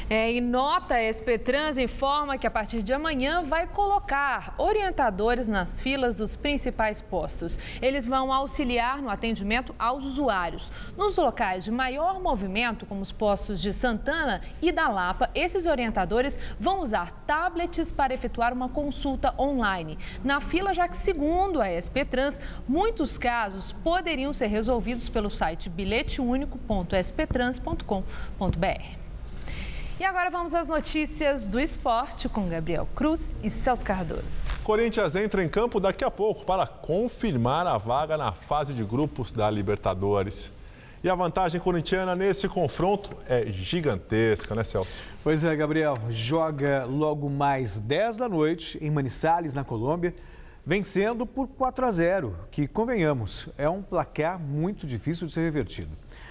S1: E nota, a SP Trans informa que a partir de amanhã vai colocar orientadores nas filas dos principais postos. Eles vão auxiliar no atendimento aos usuários. Nos locais de maior movimento, como os postos de Santana e da Lapa, esses orientadores vão usar tablets para efetuar uma consulta online. Na fila, já que, segundo a SP Trans, muitos casos poderiam ser resolvidos pelo site bilheteunico.sptrans.com.br. E agora vamos às notícias do esporte com Gabriel Cruz e Celso Cardoso.
S2: Corinthians entra em campo daqui a pouco para confirmar a vaga na fase de grupos da Libertadores. E a vantagem corintiana nesse confronto é gigantesca, né, Celso?
S5: Pois é, Gabriel. Joga logo mais 10 da noite em Manizales, na Colômbia, vencendo por 4-0, que, convenhamos, é um placar muito difícil de ser revertido.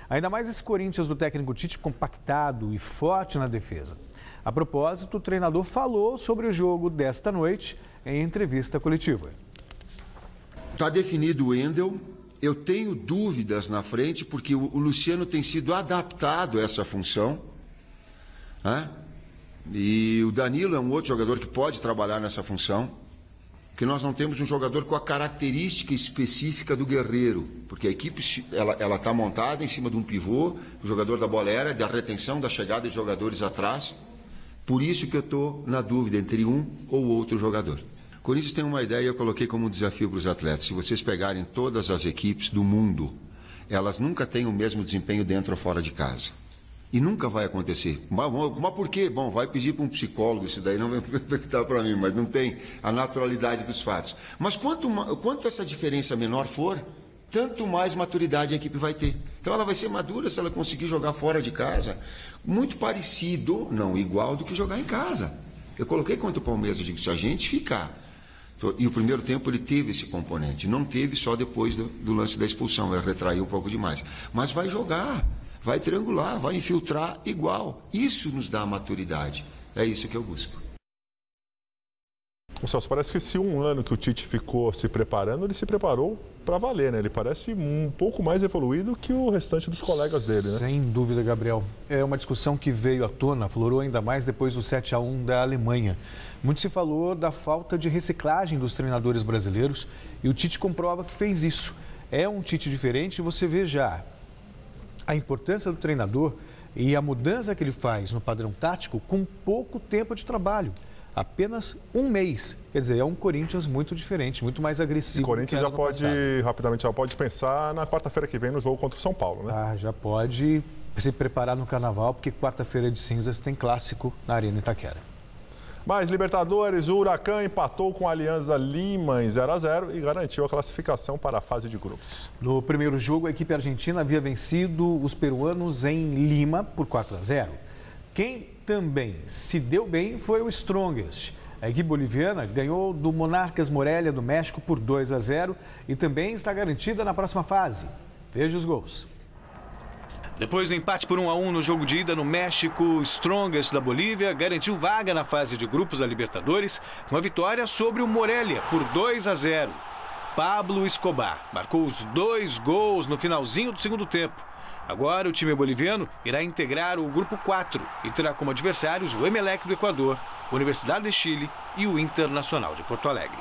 S5: Ainda mais esse Corinthians do técnico Tite compactado e forte na defesa. A propósito, o treinador falou sobre o jogo desta noite em entrevista coletiva.
S9: Está definido o Wendel. Eu tenho dúvidas na frente porque o Luciano tem sido adaptado a essa função. E o Danilo é um outro jogador que pode trabalhar nessa função. Porque nós não temos um jogador com a característica específica do Guerreiro, porque a equipe ela está montada em cima de um pivô, o jogador da bola aérea, da retenção, da chegada de jogadores atrás. Por isso que eu estou na dúvida entre um ou outro jogador. O Corinthians tem uma ideia, eu coloquei como um desafio para os atletas. Se vocês pegarem todas as equipes do mundo, elas nunca têm o mesmo desempenho dentro ou fora de casa. E nunca vai acontecer. Mas por quê? Bom, vai pedir para um psicólogo, isso daí não vai afetar para mim, mas não tem a naturalidade dos fatos. Mas quanto essa diferença menor for, tanto mais maturidade a equipe vai ter. Então ela vai ser madura se ela conseguir jogar fora de casa, muito parecido, não igual, do que jogar em casa. Eu coloquei contra o Palmeiras, eu digo, se a gente ficar... E o primeiro tempo ele teve esse componente, não teve só depois do lance da expulsão, ele retraiu um pouco demais. Mas vai jogar. Vai triangular, vai infiltrar igual. Isso nos dá maturidade. É isso que eu busco.
S2: Celso, parece que esse um ano que o Tite ficou se preparando, ele se preparou para valer, né? Ele parece um pouco mais evoluído que o restante dos colegas dele, né?
S5: Sem dúvida, Gabriel. É uma discussão que veio à tona, aflorou ainda mais depois do 7-1 da Alemanha. Muito se falou da falta de reciclagem dos treinadores brasileiros e o Tite comprova que fez isso. É um Tite diferente e você vê já a importância do treinador e a mudança que ele faz no padrão tático com pouco tempo de trabalho. Apenas um mês. Quer dizer, é um Corinthians muito diferente, muito mais agressivo.
S2: O Corinthians já pode, rapidamente, já pode pensar na quarta-feira que vem no jogo contra o São Paulo, né?
S5: Já pode se preparar no Carnaval, porque quarta-feira de cinzas tem clássico na Arena Itaquera.
S2: Mais Libertadores, o Huracan empatou com a Alianza Lima em 0-0 e garantiu a classificação para a fase de grupos.
S5: No primeiro jogo, a equipe argentina havia vencido os peruanos em Lima por 4-0. Quem também se deu bem foi o Strongest. A equipe boliviana ganhou do Monarcas Morelia do México por 2-0 e também está garantida na próxima fase. Veja os gols.
S10: Depois do empate por 1-1 no jogo de ida no México, o Strongest da Bolívia garantiu vaga na fase de grupos da Libertadores com a vitória sobre o Morelia por 2-0. Pablo Escobar marcou os 2 gols no finalzinho do segundo tempo. Agora o time boliviano irá integrar o grupo 4 e terá como adversários o Emelec do Equador, a Universidade de Chile e o Internacional de Porto Alegre.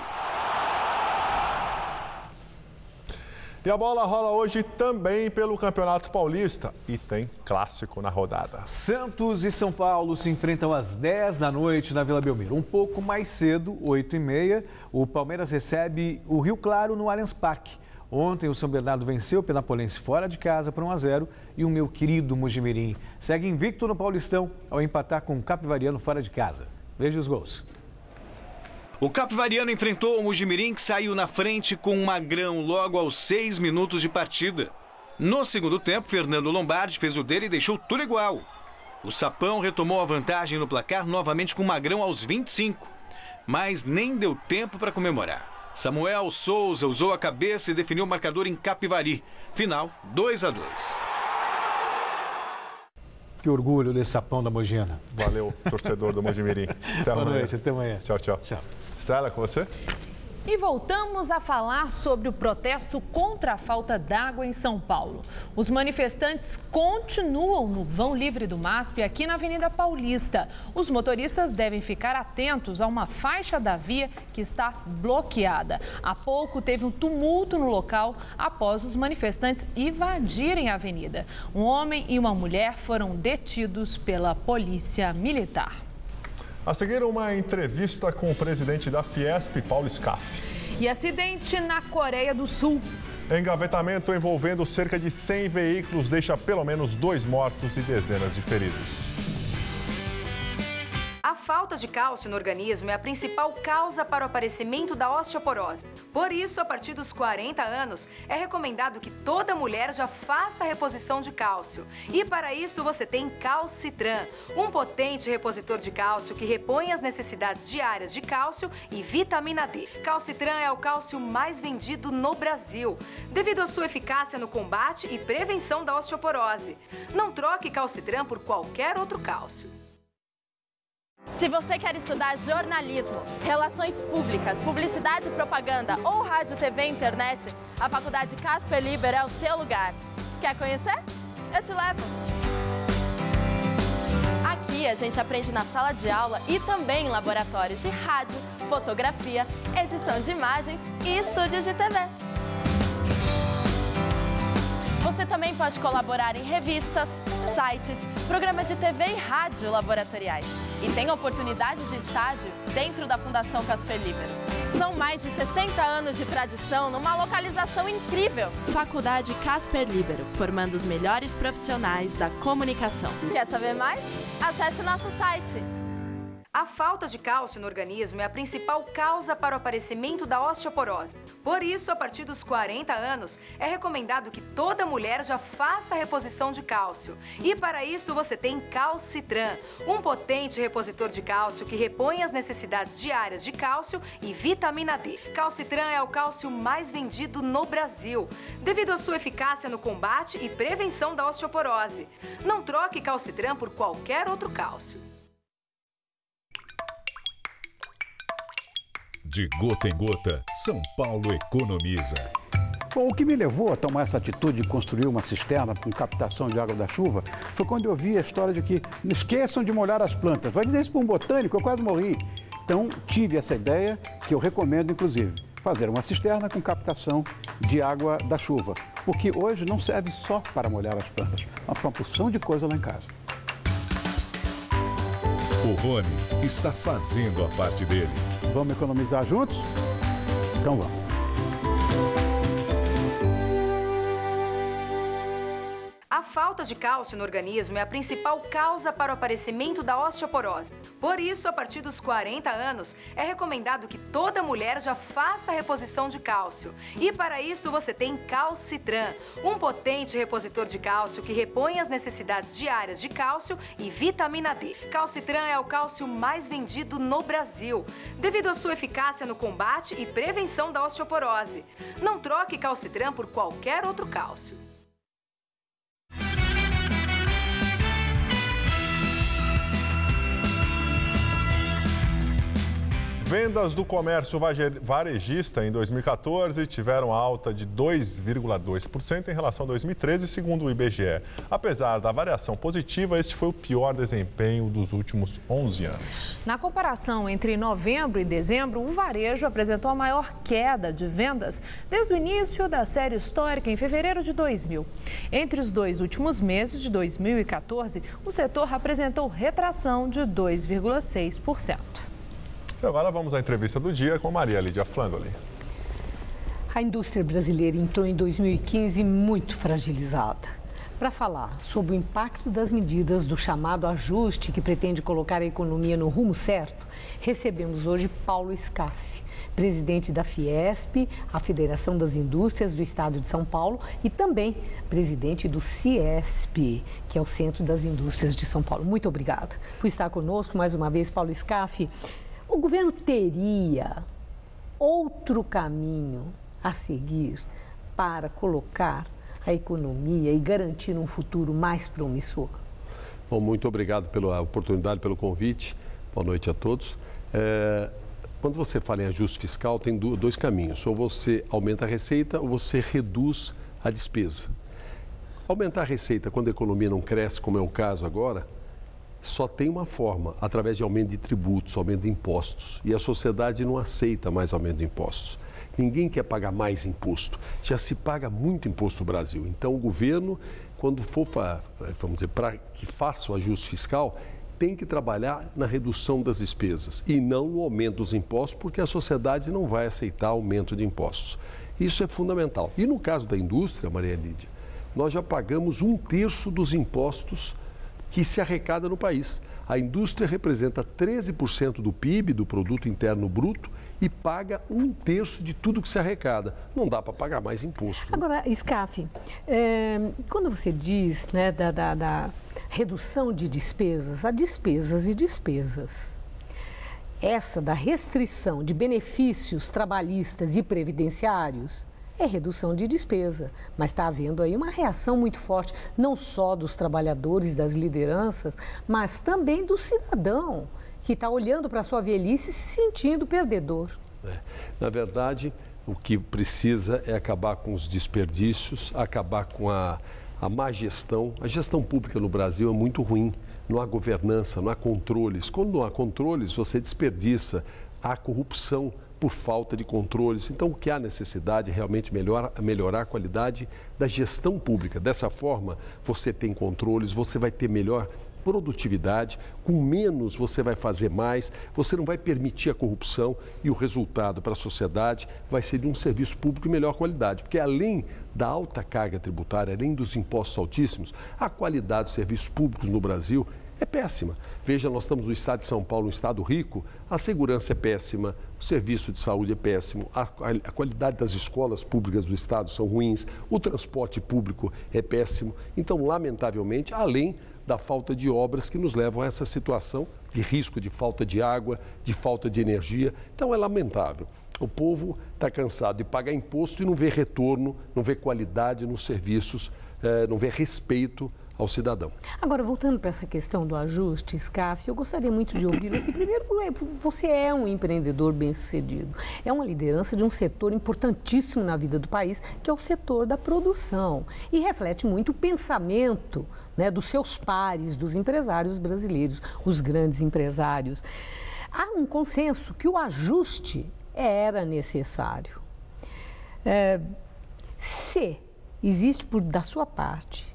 S2: E a bola rola hoje também pelo Campeonato Paulista e tem clássico na rodada.
S5: Santos e São Paulo se enfrentam às 10 da noite na Vila Belmiro. Um pouco mais cedo, 8h30, o Palmeiras recebe o Rio Claro no Allianz Parque. Ontem o São Bernardo venceu o Penapolense fora de casa por 1-0 e o meu querido Mojimirim segue invicto no Paulistão ao empatar com o Capivariano fora de casa. Veja os gols.
S10: O Capivariano enfrentou o Mojimirim, que saiu na frente com um Magrão logo aos 6 minutos de partida. No segundo tempo, Fernando Lombardi fez o dele e deixou tudo igual. O Sapão retomou a vantagem no placar novamente com o Magrão aos 25, mas nem deu tempo para comemorar. Samuel Souza usou a cabeça e definiu o marcador em Capivari. Final 2-2.
S5: Que orgulho desse Sapão da Mogiana.
S2: Valeu, torcedor do Mojimirim.
S5: Boa noite, até amanhã.
S2: Tchau, tchau. Estela, com você?
S1: E voltamos a falar sobre o protesto contra a falta d'água em São Paulo. Os manifestantes continuam no vão livre do MASP aqui na Avenida Paulista. Os motoristas devem ficar atentos a uma faixa da via que está bloqueada. Há pouco teve um tumulto no local após os manifestantes invadirem a avenida. Um homem e uma mulher foram detidos pela polícia militar.
S2: A seguir, uma entrevista com o presidente da Fiesp, Paulo Scaff.
S1: E acidente na Coreia do Sul.
S2: Engavetamento envolvendo cerca de 100 veículos deixa pelo menos 2 mortos e dezenas de feridos.
S11: A falta de cálcio no organismo é a principal causa para o aparecimento da osteoporose. Por isso, a partir dos 40 anos, é recomendado que toda mulher já faça a reposição de cálcio. E para isso, você tem Calcitran, um potente repositor de cálcio que repõe as necessidades diárias de cálcio e vitamina D. Calcitran é o cálcio mais vendido no Brasil, devido à sua eficácia no combate e prevenção da osteoporose. Não troque Calcitran por qualquer outro cálcio.
S12: Se você quer estudar jornalismo, relações públicas, publicidade e propaganda ou rádio, TV e internet, a Faculdade Casper Liber é o seu lugar. Quer conhecer? Eu te levo! Aqui a gente aprende na sala de aula e também em laboratórios de rádio, fotografia, edição de imagens e estúdios de TV. Você também pode colaborar em revistas, sites, programas de TV e rádio laboratoriais. E tem oportunidade de estágio dentro da Fundação Casper Liber. São mais de 60 anos de tradição numa localização incrível. Faculdade Casper Libero, formando os melhores profissionais da comunicação. Quer saber mais? Acesse nosso site.
S11: A falta de cálcio no organismo é a principal causa para o aparecimento da osteoporose. Por isso, a partir dos 40 anos, é recomendado que toda mulher já faça a reposição de cálcio. E para isso, você tem Calcitran, um potente repositor de cálcio que repõe as necessidades diárias de cálcio e vitamina D. Calcitran é o cálcio mais vendido no Brasil, devido à sua eficácia no combate e prevenção da osteoporose. Não troque Calcitran por qualquer outro cálcio.
S13: De gota em gota, São Paulo economiza.
S15: Bom, o que me levou a tomar essa atitude de construir uma cisterna com captação de água da chuva foi quando eu vi a história de que não esqueçam de molhar as plantas. Vai dizer isso para um botânico, eu quase morri. Então, tive essa ideia, que eu recomendo, inclusive, fazer uma cisterna com captação de água da chuva. Porque hoje não serve só para molhar as plantas, mas para uma porção de coisa lá em casa.
S13: O Rony está fazendo a parte dele.
S15: Vamos economizar juntos? Então vamos.
S11: A falta de cálcio no organismo é a principal causa para o aparecimento da osteoporose. Por isso, a partir dos 40 anos, é recomendado que toda mulher já faça a reposição de cálcio. E para isso, você tem Calcitran, um potente repositor de cálcio que repõe as necessidades diárias de cálcio e vitamina D. Calcitran é o cálcio mais vendido no Brasil, devido à sua eficácia no combate e prevenção da osteoporose. Não troque Calcitran por qualquer outro cálcio.
S2: Vendas do comércio varejista em 2014 tiveram alta de 2,2% em relação a 2013, segundo o IBGE. Apesar da variação positiva, este foi o pior desempenho dos últimos 11 anos.
S1: Na comparação entre novembro e dezembro, o varejo apresentou a maior queda de vendas desde o início da série histórica em fevereiro de 2000. Entre os 2 últimos meses de 2014, o setor apresentou retração de 2,6%.
S2: E agora vamos à entrevista do dia com Maria Lídia Flandoli.
S25: A indústria brasileira entrou em 2015 muito fragilizada. Para falar sobre o impacto das medidas do chamado ajuste que pretende colocar a economia no rumo certo, recebemos hoje Paulo Scaff, presidente da Fiesp, a Federação das Indústrias do Estado de São Paulo, e também presidente do CIESP, que é o Centro das Indústrias de São Paulo. Muito obrigada por estar conosco mais uma vez, Paulo Scaff. O governo teria outro caminho a seguir para colocar a economia e garantir um futuro mais promissor?
S26: Bom, muito obrigado pela oportunidade, pelo convite. Boa noite a todos.
S14: quando você fala em ajuste fiscal, tem dois caminhos. Ou você aumenta a receita ou você reduz a despesa. Aumentar a receita quando a economia não cresce, como é o caso agora, só tem uma forma, através de aumento de tributos, aumento de impostos. E a sociedade não aceita mais aumento de impostos. Ninguém quer pagar mais imposto. Já se paga muito imposto no Brasil. Então, o governo, quando for, vamos dizer, para que faça o ajuste fiscal, tem que trabalhar na redução das despesas e não no aumento dos impostos, porque a sociedade não vai aceitar aumento de impostos. Isso é fundamental. E no caso da indústria, Maria Lídia, nós já pagamos 1/3 dos impostos que se arrecada no país. A indústria representa 13% do PIB, do Produto Interno Bruto, e paga 1/3 de tudo que se arrecada. Não dá para pagar mais imposto.
S25: Agora, Scaf, quando você diz, né, da redução de despesas, há despesas e despesas. Essa da restrição de benefícios trabalhistas e previdenciários é redução de despesa, mas está havendo aí uma reação muito forte, não só dos trabalhadores, das lideranças, mas também do cidadão, que está olhando para a sua velhice e se sentindo perdedor.
S14: Na verdade, o que precisa é acabar com os desperdícios, acabar com a má gestão. A gestão pública no Brasil é muito ruim, não há governança, não há controles. Quando não há controles, você desperdiça, há corrupção por falta de controles. Então, o que há necessidade é realmente melhorar a qualidade da gestão pública. Dessa forma, você tem controles, você vai ter melhor produtividade, com menos você vai fazer mais, você não vai permitir a corrupção e o resultado para a sociedade vai ser de um serviço público de melhor qualidade, porque além da alta carga tributária, além dos impostos altíssimos, a qualidade dos serviços públicos no Brasil é péssima. Veja, nós estamos no estado de São Paulo, um estado rico, a segurança é péssima, o serviço de saúde é péssimo, a qualidade das escolas públicas do estado são ruins, o transporte público é péssimo. Então, lamentavelmente, além da falta de obras que nos levam a essa situação de risco de falta de água, de falta de energia. Então, é lamentável. O povo está cansado de pagar imposto e não vê retorno, não vê qualidade nos serviços, não vê respeito ao cidadão.
S25: Agora, voltando para essa questão do ajuste, Scaf, eu gostaria muito de ouvir você. Primeiro, você é um empreendedor bem-sucedido, é uma liderança de um setor importantíssimo na vida do país, que é o setor da produção, e reflete muito o pensamento, né, dos seus pares, dos empresários brasileiros, os grandes empresários. Há um consenso que o ajuste era necessário. Se existe, da sua parte,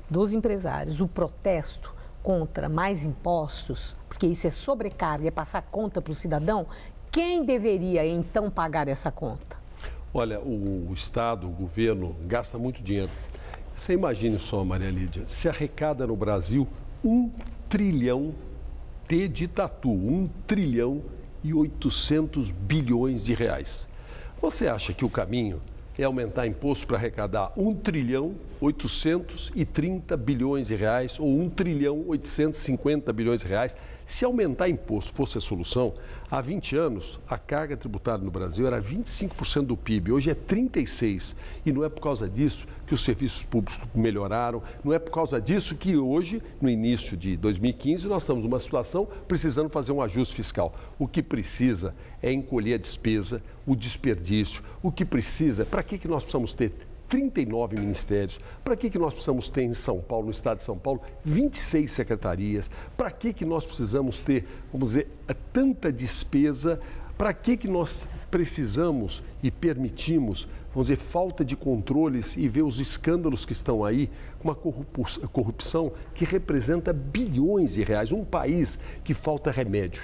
S25: dos empresários, o protesto contra mais impostos, porque isso é sobrecarga, é passar conta para o cidadão, quem deveria então pagar essa conta?
S14: Olha, o Estado, o governo, gasta muito dinheiro. Você imagine só, Maria Lídia, se arrecada no Brasil 1 trilhão de tatu, 1 trilhão e 800 bilhões de reais. Você acha que o caminho é aumentar imposto para arrecadar 1 trilhão 830 bilhões de reais ou 1 trilhão 850 bilhões de reais? Se aumentar imposto fosse a solução, há 20 anos a carga tributária no Brasil era 25% do PIB, hoje é 36%. E não é por causa disso que os serviços públicos melhoraram, não é por causa disso que hoje, no início de 2015, nós estamos numa situação precisando fazer um ajuste fiscal. O que precisa é encolher a despesa, o desperdício, o que precisa, para que nós precisamos ter 39 ministérios, para que nós precisamos ter em São Paulo, no estado de São Paulo, 26 secretarias, para que nós precisamos ter, vamos dizer, tanta despesa, para que nós precisamos e permitimos, vamos dizer, falta de controles e ver os escândalos que estão aí, com uma corrupção que representa bilhões de reais, um país que falta remédio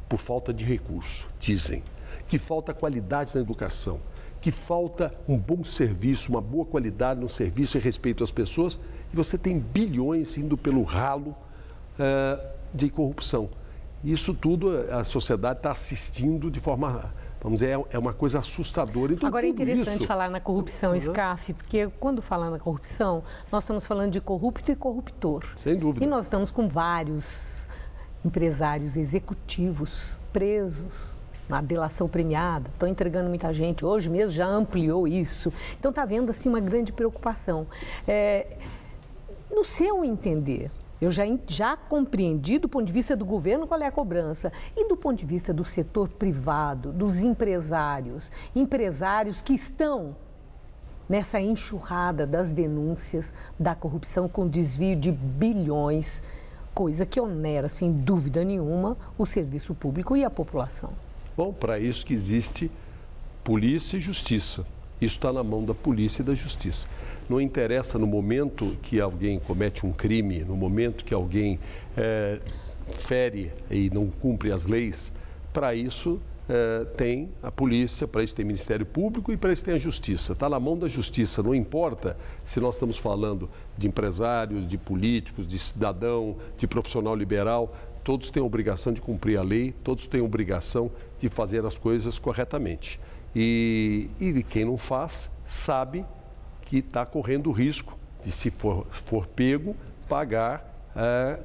S14: por falta de recurso, dizem, que falta qualidade na educação, que falta um bom serviço, uma boa qualidade no serviço e respeito às pessoas, e você tem bilhões indo pelo ralo de corrupção. Isso tudo a sociedade está assistindo de forma, vamos dizer, é uma coisa assustadora. Então,
S25: agora é interessante falar na corrupção, Scaf, porque quando falar na corrupção, nós estamos falando de corrupto e corruptor.
S14: Sem dúvida.
S25: E nós estamos com vários empresários executivos presos na delação premiada, estão entregando muita gente, hoje mesmo já ampliou isso. Então está havendo assim uma grande preocupação. No seu entender, Eu já compreendi do ponto de vista do governo qual é a cobrança e do ponto de vista do setor privado, dos empresários que estão nessa enxurrada das denúncias da corrupção com desvio de bilhões, coisa que onera, sem dúvida nenhuma, o serviço público e a população.
S14: Bom, para isso que existe polícia e justiça. Isso está na mão da polícia e da justiça. Não interessa no momento que alguém comete um crime, no momento que alguém fere e não cumpre as leis, para isso tem a polícia, para isso tem o Ministério Público e para isso tem a Justiça. Está na mão da Justiça, não importa se nós estamos falando de empresários, de políticos, de cidadão, de profissional liberal, todos têm a obrigação de cumprir a lei, todos têm a obrigação de fazer as coisas corretamente. E quem não faz, sabe que está correndo o risco de, se for pego, pagar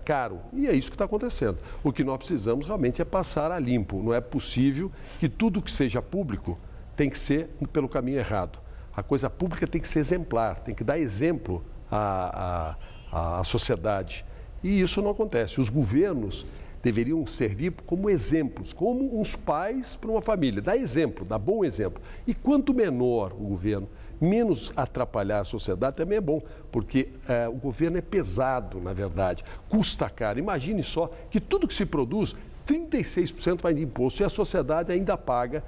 S14: caro. E é isso que está acontecendo. O que nós precisamos realmente é passar a limpo. Não é possível que tudo que seja público tem que ser pelo caminho errado. A coisa pública tem que ser exemplar, tem que dar exemplo à sociedade. E isso não acontece. Os governos deveriam servir como exemplos, como uns pais para uma família. Dá exemplo, dá bom exemplo. E quanto menor o governo, menos atrapalhar a sociedade também é bom, porque o governo é pesado, na verdade, custa caro. Imagine só que tudo que se produz, 36% vai de imposto e a sociedade ainda paga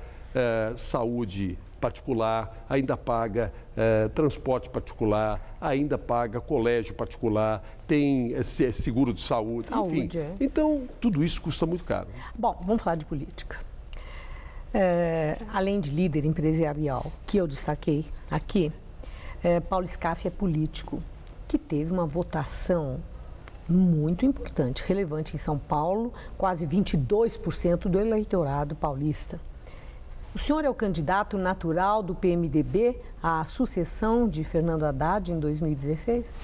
S14: saúde particular, ainda paga transporte particular, ainda paga colégio particular, tem seguro de saúde, enfim. Então, tudo isso custa muito caro.
S25: Bom, vamos falar de política. Além de líder empresarial, que eu destaquei aqui, Paulo Scaff é político, que teve uma votação muito importante, relevante em São Paulo, quase 22% do eleitorado paulista. O senhor é o candidato natural do PMDB à sucessão de Fernando Haddad em 2016?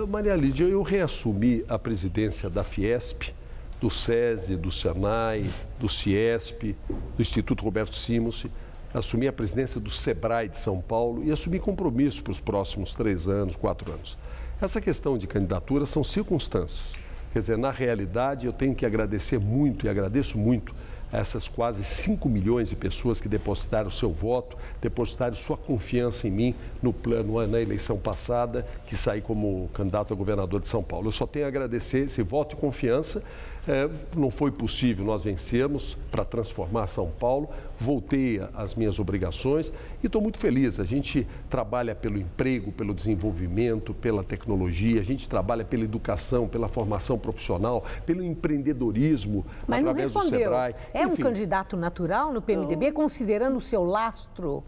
S14: Maria Lídia, eu reassumi a presidência da Fiesp, do SESI, do SENAI, do CIESP, do Instituto Roberto Simons, assumi a presidência do SEBRAE de São Paulo e assumi compromisso para os próximos 3 anos, 4 anos. Essa questão de candidatura são circunstâncias. Quer dizer, na realidade, eu tenho que agradecer muito e agradeço muito a essas quase 5 milhões de pessoas que depositaram seu voto, depositaram sua confiança em mim no plano na eleição passada, que saí como candidato a governador de São Paulo. Eu só tenho a agradecer esse voto de confiança. Não foi possível nós vencermos para transformar São Paulo, voltei às minhas obrigações e estou muito feliz. A gente trabalha pelo emprego, pelo desenvolvimento, pela tecnologia, a gente trabalha pela educação, pela formação profissional, pelo empreendedorismo,
S25: mas através não respondeu.
S14: do SEBRAE.
S25: É um candidato natural no PMDB, considerando o seu lastro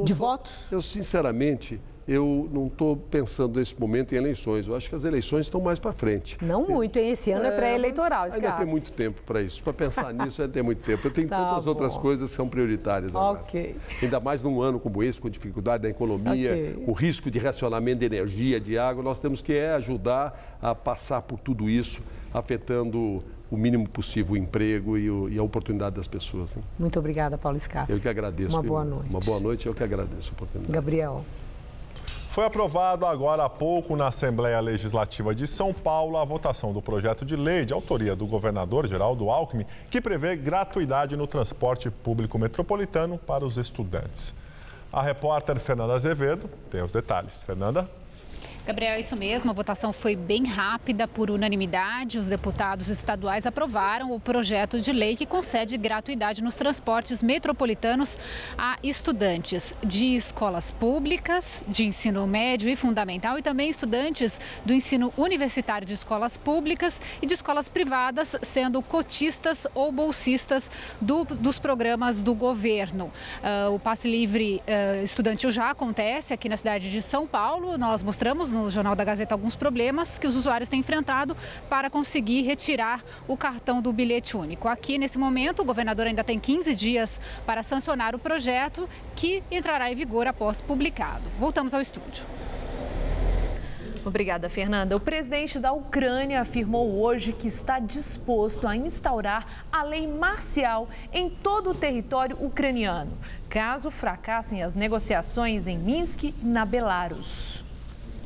S25: de votos?
S14: Eu, sinceramente, eu não estou pensando nesse momento em eleições. Eu acho que as eleições estão mais para frente.
S25: Não muito, hein? Esse ano é pré-eleitoral.
S14: Ainda tem muito tempo para isso. Para pensar nisso, ainda tem muito tempo. Eu tenho tantas outras coisas que são prioritárias agora. Ainda mais num ano como esse, com dificuldade da economia, o risco de racionamento de energia, de água. Nós temos que ajudar a passar por tudo isso, afetando o mínimo possível o emprego e a oportunidade das pessoas. Né?
S25: Muito obrigada, Paulo Scaff.
S14: Eu que agradeço.
S25: Uma boa noite.
S14: Uma boa noite, eu que agradeço a oportunidade.
S25: Gabriel.
S2: Foi aprovado agora há pouco na Assembleia Legislativa de São Paulo a votação do projeto de lei de autoria do governador Geraldo Alckmin, que prevê gratuidade no transporte público metropolitano para os estudantes. A repórter Fernanda Azevedo tem os detalhes. Fernanda?
S3: Gabriel, é isso mesmo, a votação foi bem rápida, por unanimidade. Os deputados estaduais aprovaram o projeto de lei que concede gratuidade nos transportes metropolitanos a estudantes de escolas públicas, de ensino médio e fundamental, e também estudantes do ensino universitário de escolas públicas e de escolas privadas, sendo cotistas ou bolsistas dos programas do governo. O passe livre estudantil já acontece aqui na cidade de São Paulo. Nós mostramos no Jornal da Gazeta alguns problemas que os usuários têm enfrentado para conseguir retirar o cartão do bilhete único. Aqui, nesse momento, o governador ainda tem 15 dias para sancionar o projeto, que entrará em vigor após publicado. Voltamos ao estúdio.
S1: Obrigada, Fernanda. O presidente da Ucrânia afirmou hoje que está disposto a instaurar a lei marcial em todo o território ucraniano, caso fracassem as negociações em Minsk e na Belarus.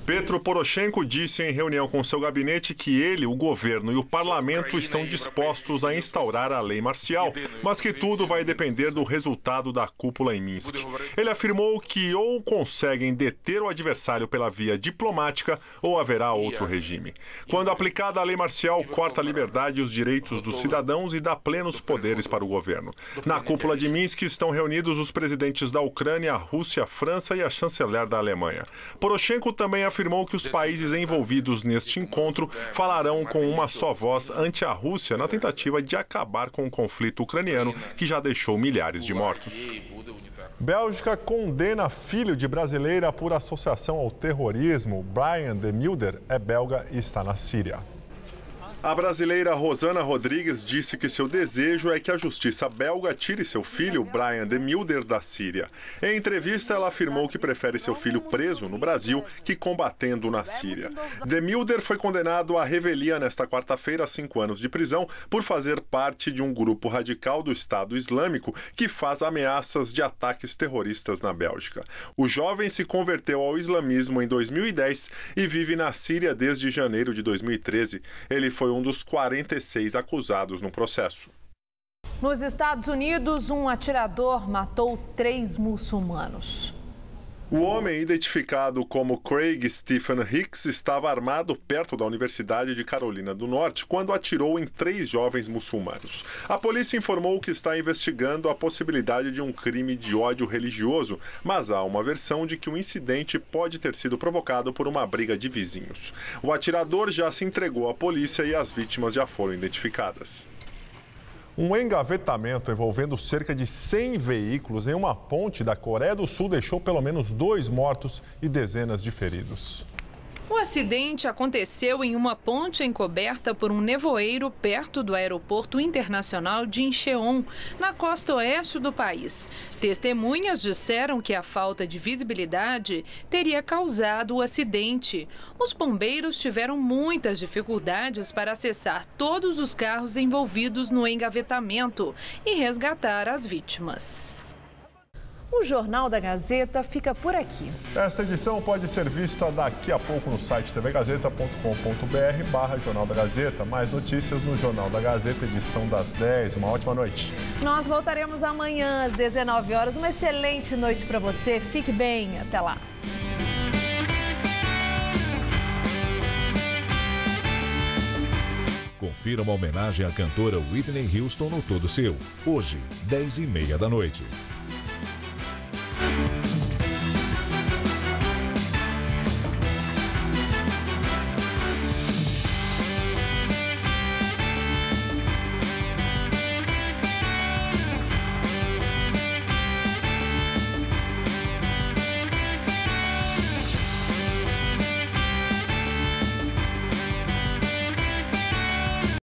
S2: Petro Poroshenko disse em reunião com seu gabinete que ele, o governo e o parlamento estão dispostos a instaurar a lei marcial, mas que tudo vai depender do resultado da cúpula em Minsk. Ele afirmou que ou conseguem deter o adversário pela via diplomática ou haverá outro regime. Quando aplicada a lei marcial, corta a liberdade e os direitos dos cidadãos e dá plenos poderes para o governo. Na cúpula de Minsk estão reunidos os presidentes da Ucrânia, a Rússia, a França e a chanceler da Alemanha. Poroshenko também afirmou que os países envolvidos neste encontro falarão com uma só voz ante a Rússia na tentativa de acabar com o conflito ucraniano, que já deixou milhares de mortos. Bélgica condena filho de brasileira por associação ao terrorismo. Brian de Mulder é belga e está na Síria. A brasileira Rosana Rodrigues disse que seu desejo é que a justiça belga tire seu filho, Brian de Mulder, da Síria. Em entrevista, ela afirmou que prefere seu filho preso no Brasil que combatendo na Síria. De Mulder foi condenado à revelia nesta quarta-feira a 5 anos de prisão por fazer parte de um grupo radical do Estado Islâmico que faz ameaças de ataques terroristas na Bélgica. O jovem se converteu ao islamismo em 2010 e vive na Síria desde janeiro de 2013. Ele foi um dos 46 acusados no processo.
S1: Nos Estados Unidos, um atirador matou 3 muçulmanos.
S2: O homem, identificado como Craig Stephen Hicks, estava armado perto da Universidade de Carolina do Norte quando atirou em 3 jovens muçulmanos. A polícia informou que está investigando a possibilidade de um crime de ódio religioso, mas há uma versão de que o incidente pode ter sido provocado por uma briga de vizinhos. O atirador já se entregou à polícia e as vítimas já foram identificadas. Um engavetamento envolvendo cerca de 100 veículos em uma ponte da Coreia do Sul deixou pelo menos 2 mortos e dezenas de feridos.
S1: O acidente aconteceu em uma ponte encoberta por um nevoeiro perto do aeroporto internacional de Incheon, na costa oeste do país. Testemunhas disseram que a falta de visibilidade teria causado o acidente. Os bombeiros tiveram muitas dificuldades para acessar todos os carros envolvidos no engavetamento e resgatar as vítimas. O Jornal da Gazeta fica por aqui.
S2: Esta edição pode ser vista daqui a pouco no site tvgazeta.com.br/Jornal da Gazeta. Mais notícias no Jornal da Gazeta, edição das 10. Uma ótima noite.
S1: Nós voltaremos amanhã às 19 horas. Uma excelente noite para você. Fique bem. Até lá.
S13: Confira uma homenagem à cantora Whitney Houston no Todo Seu. Hoje, 10h30 da noite.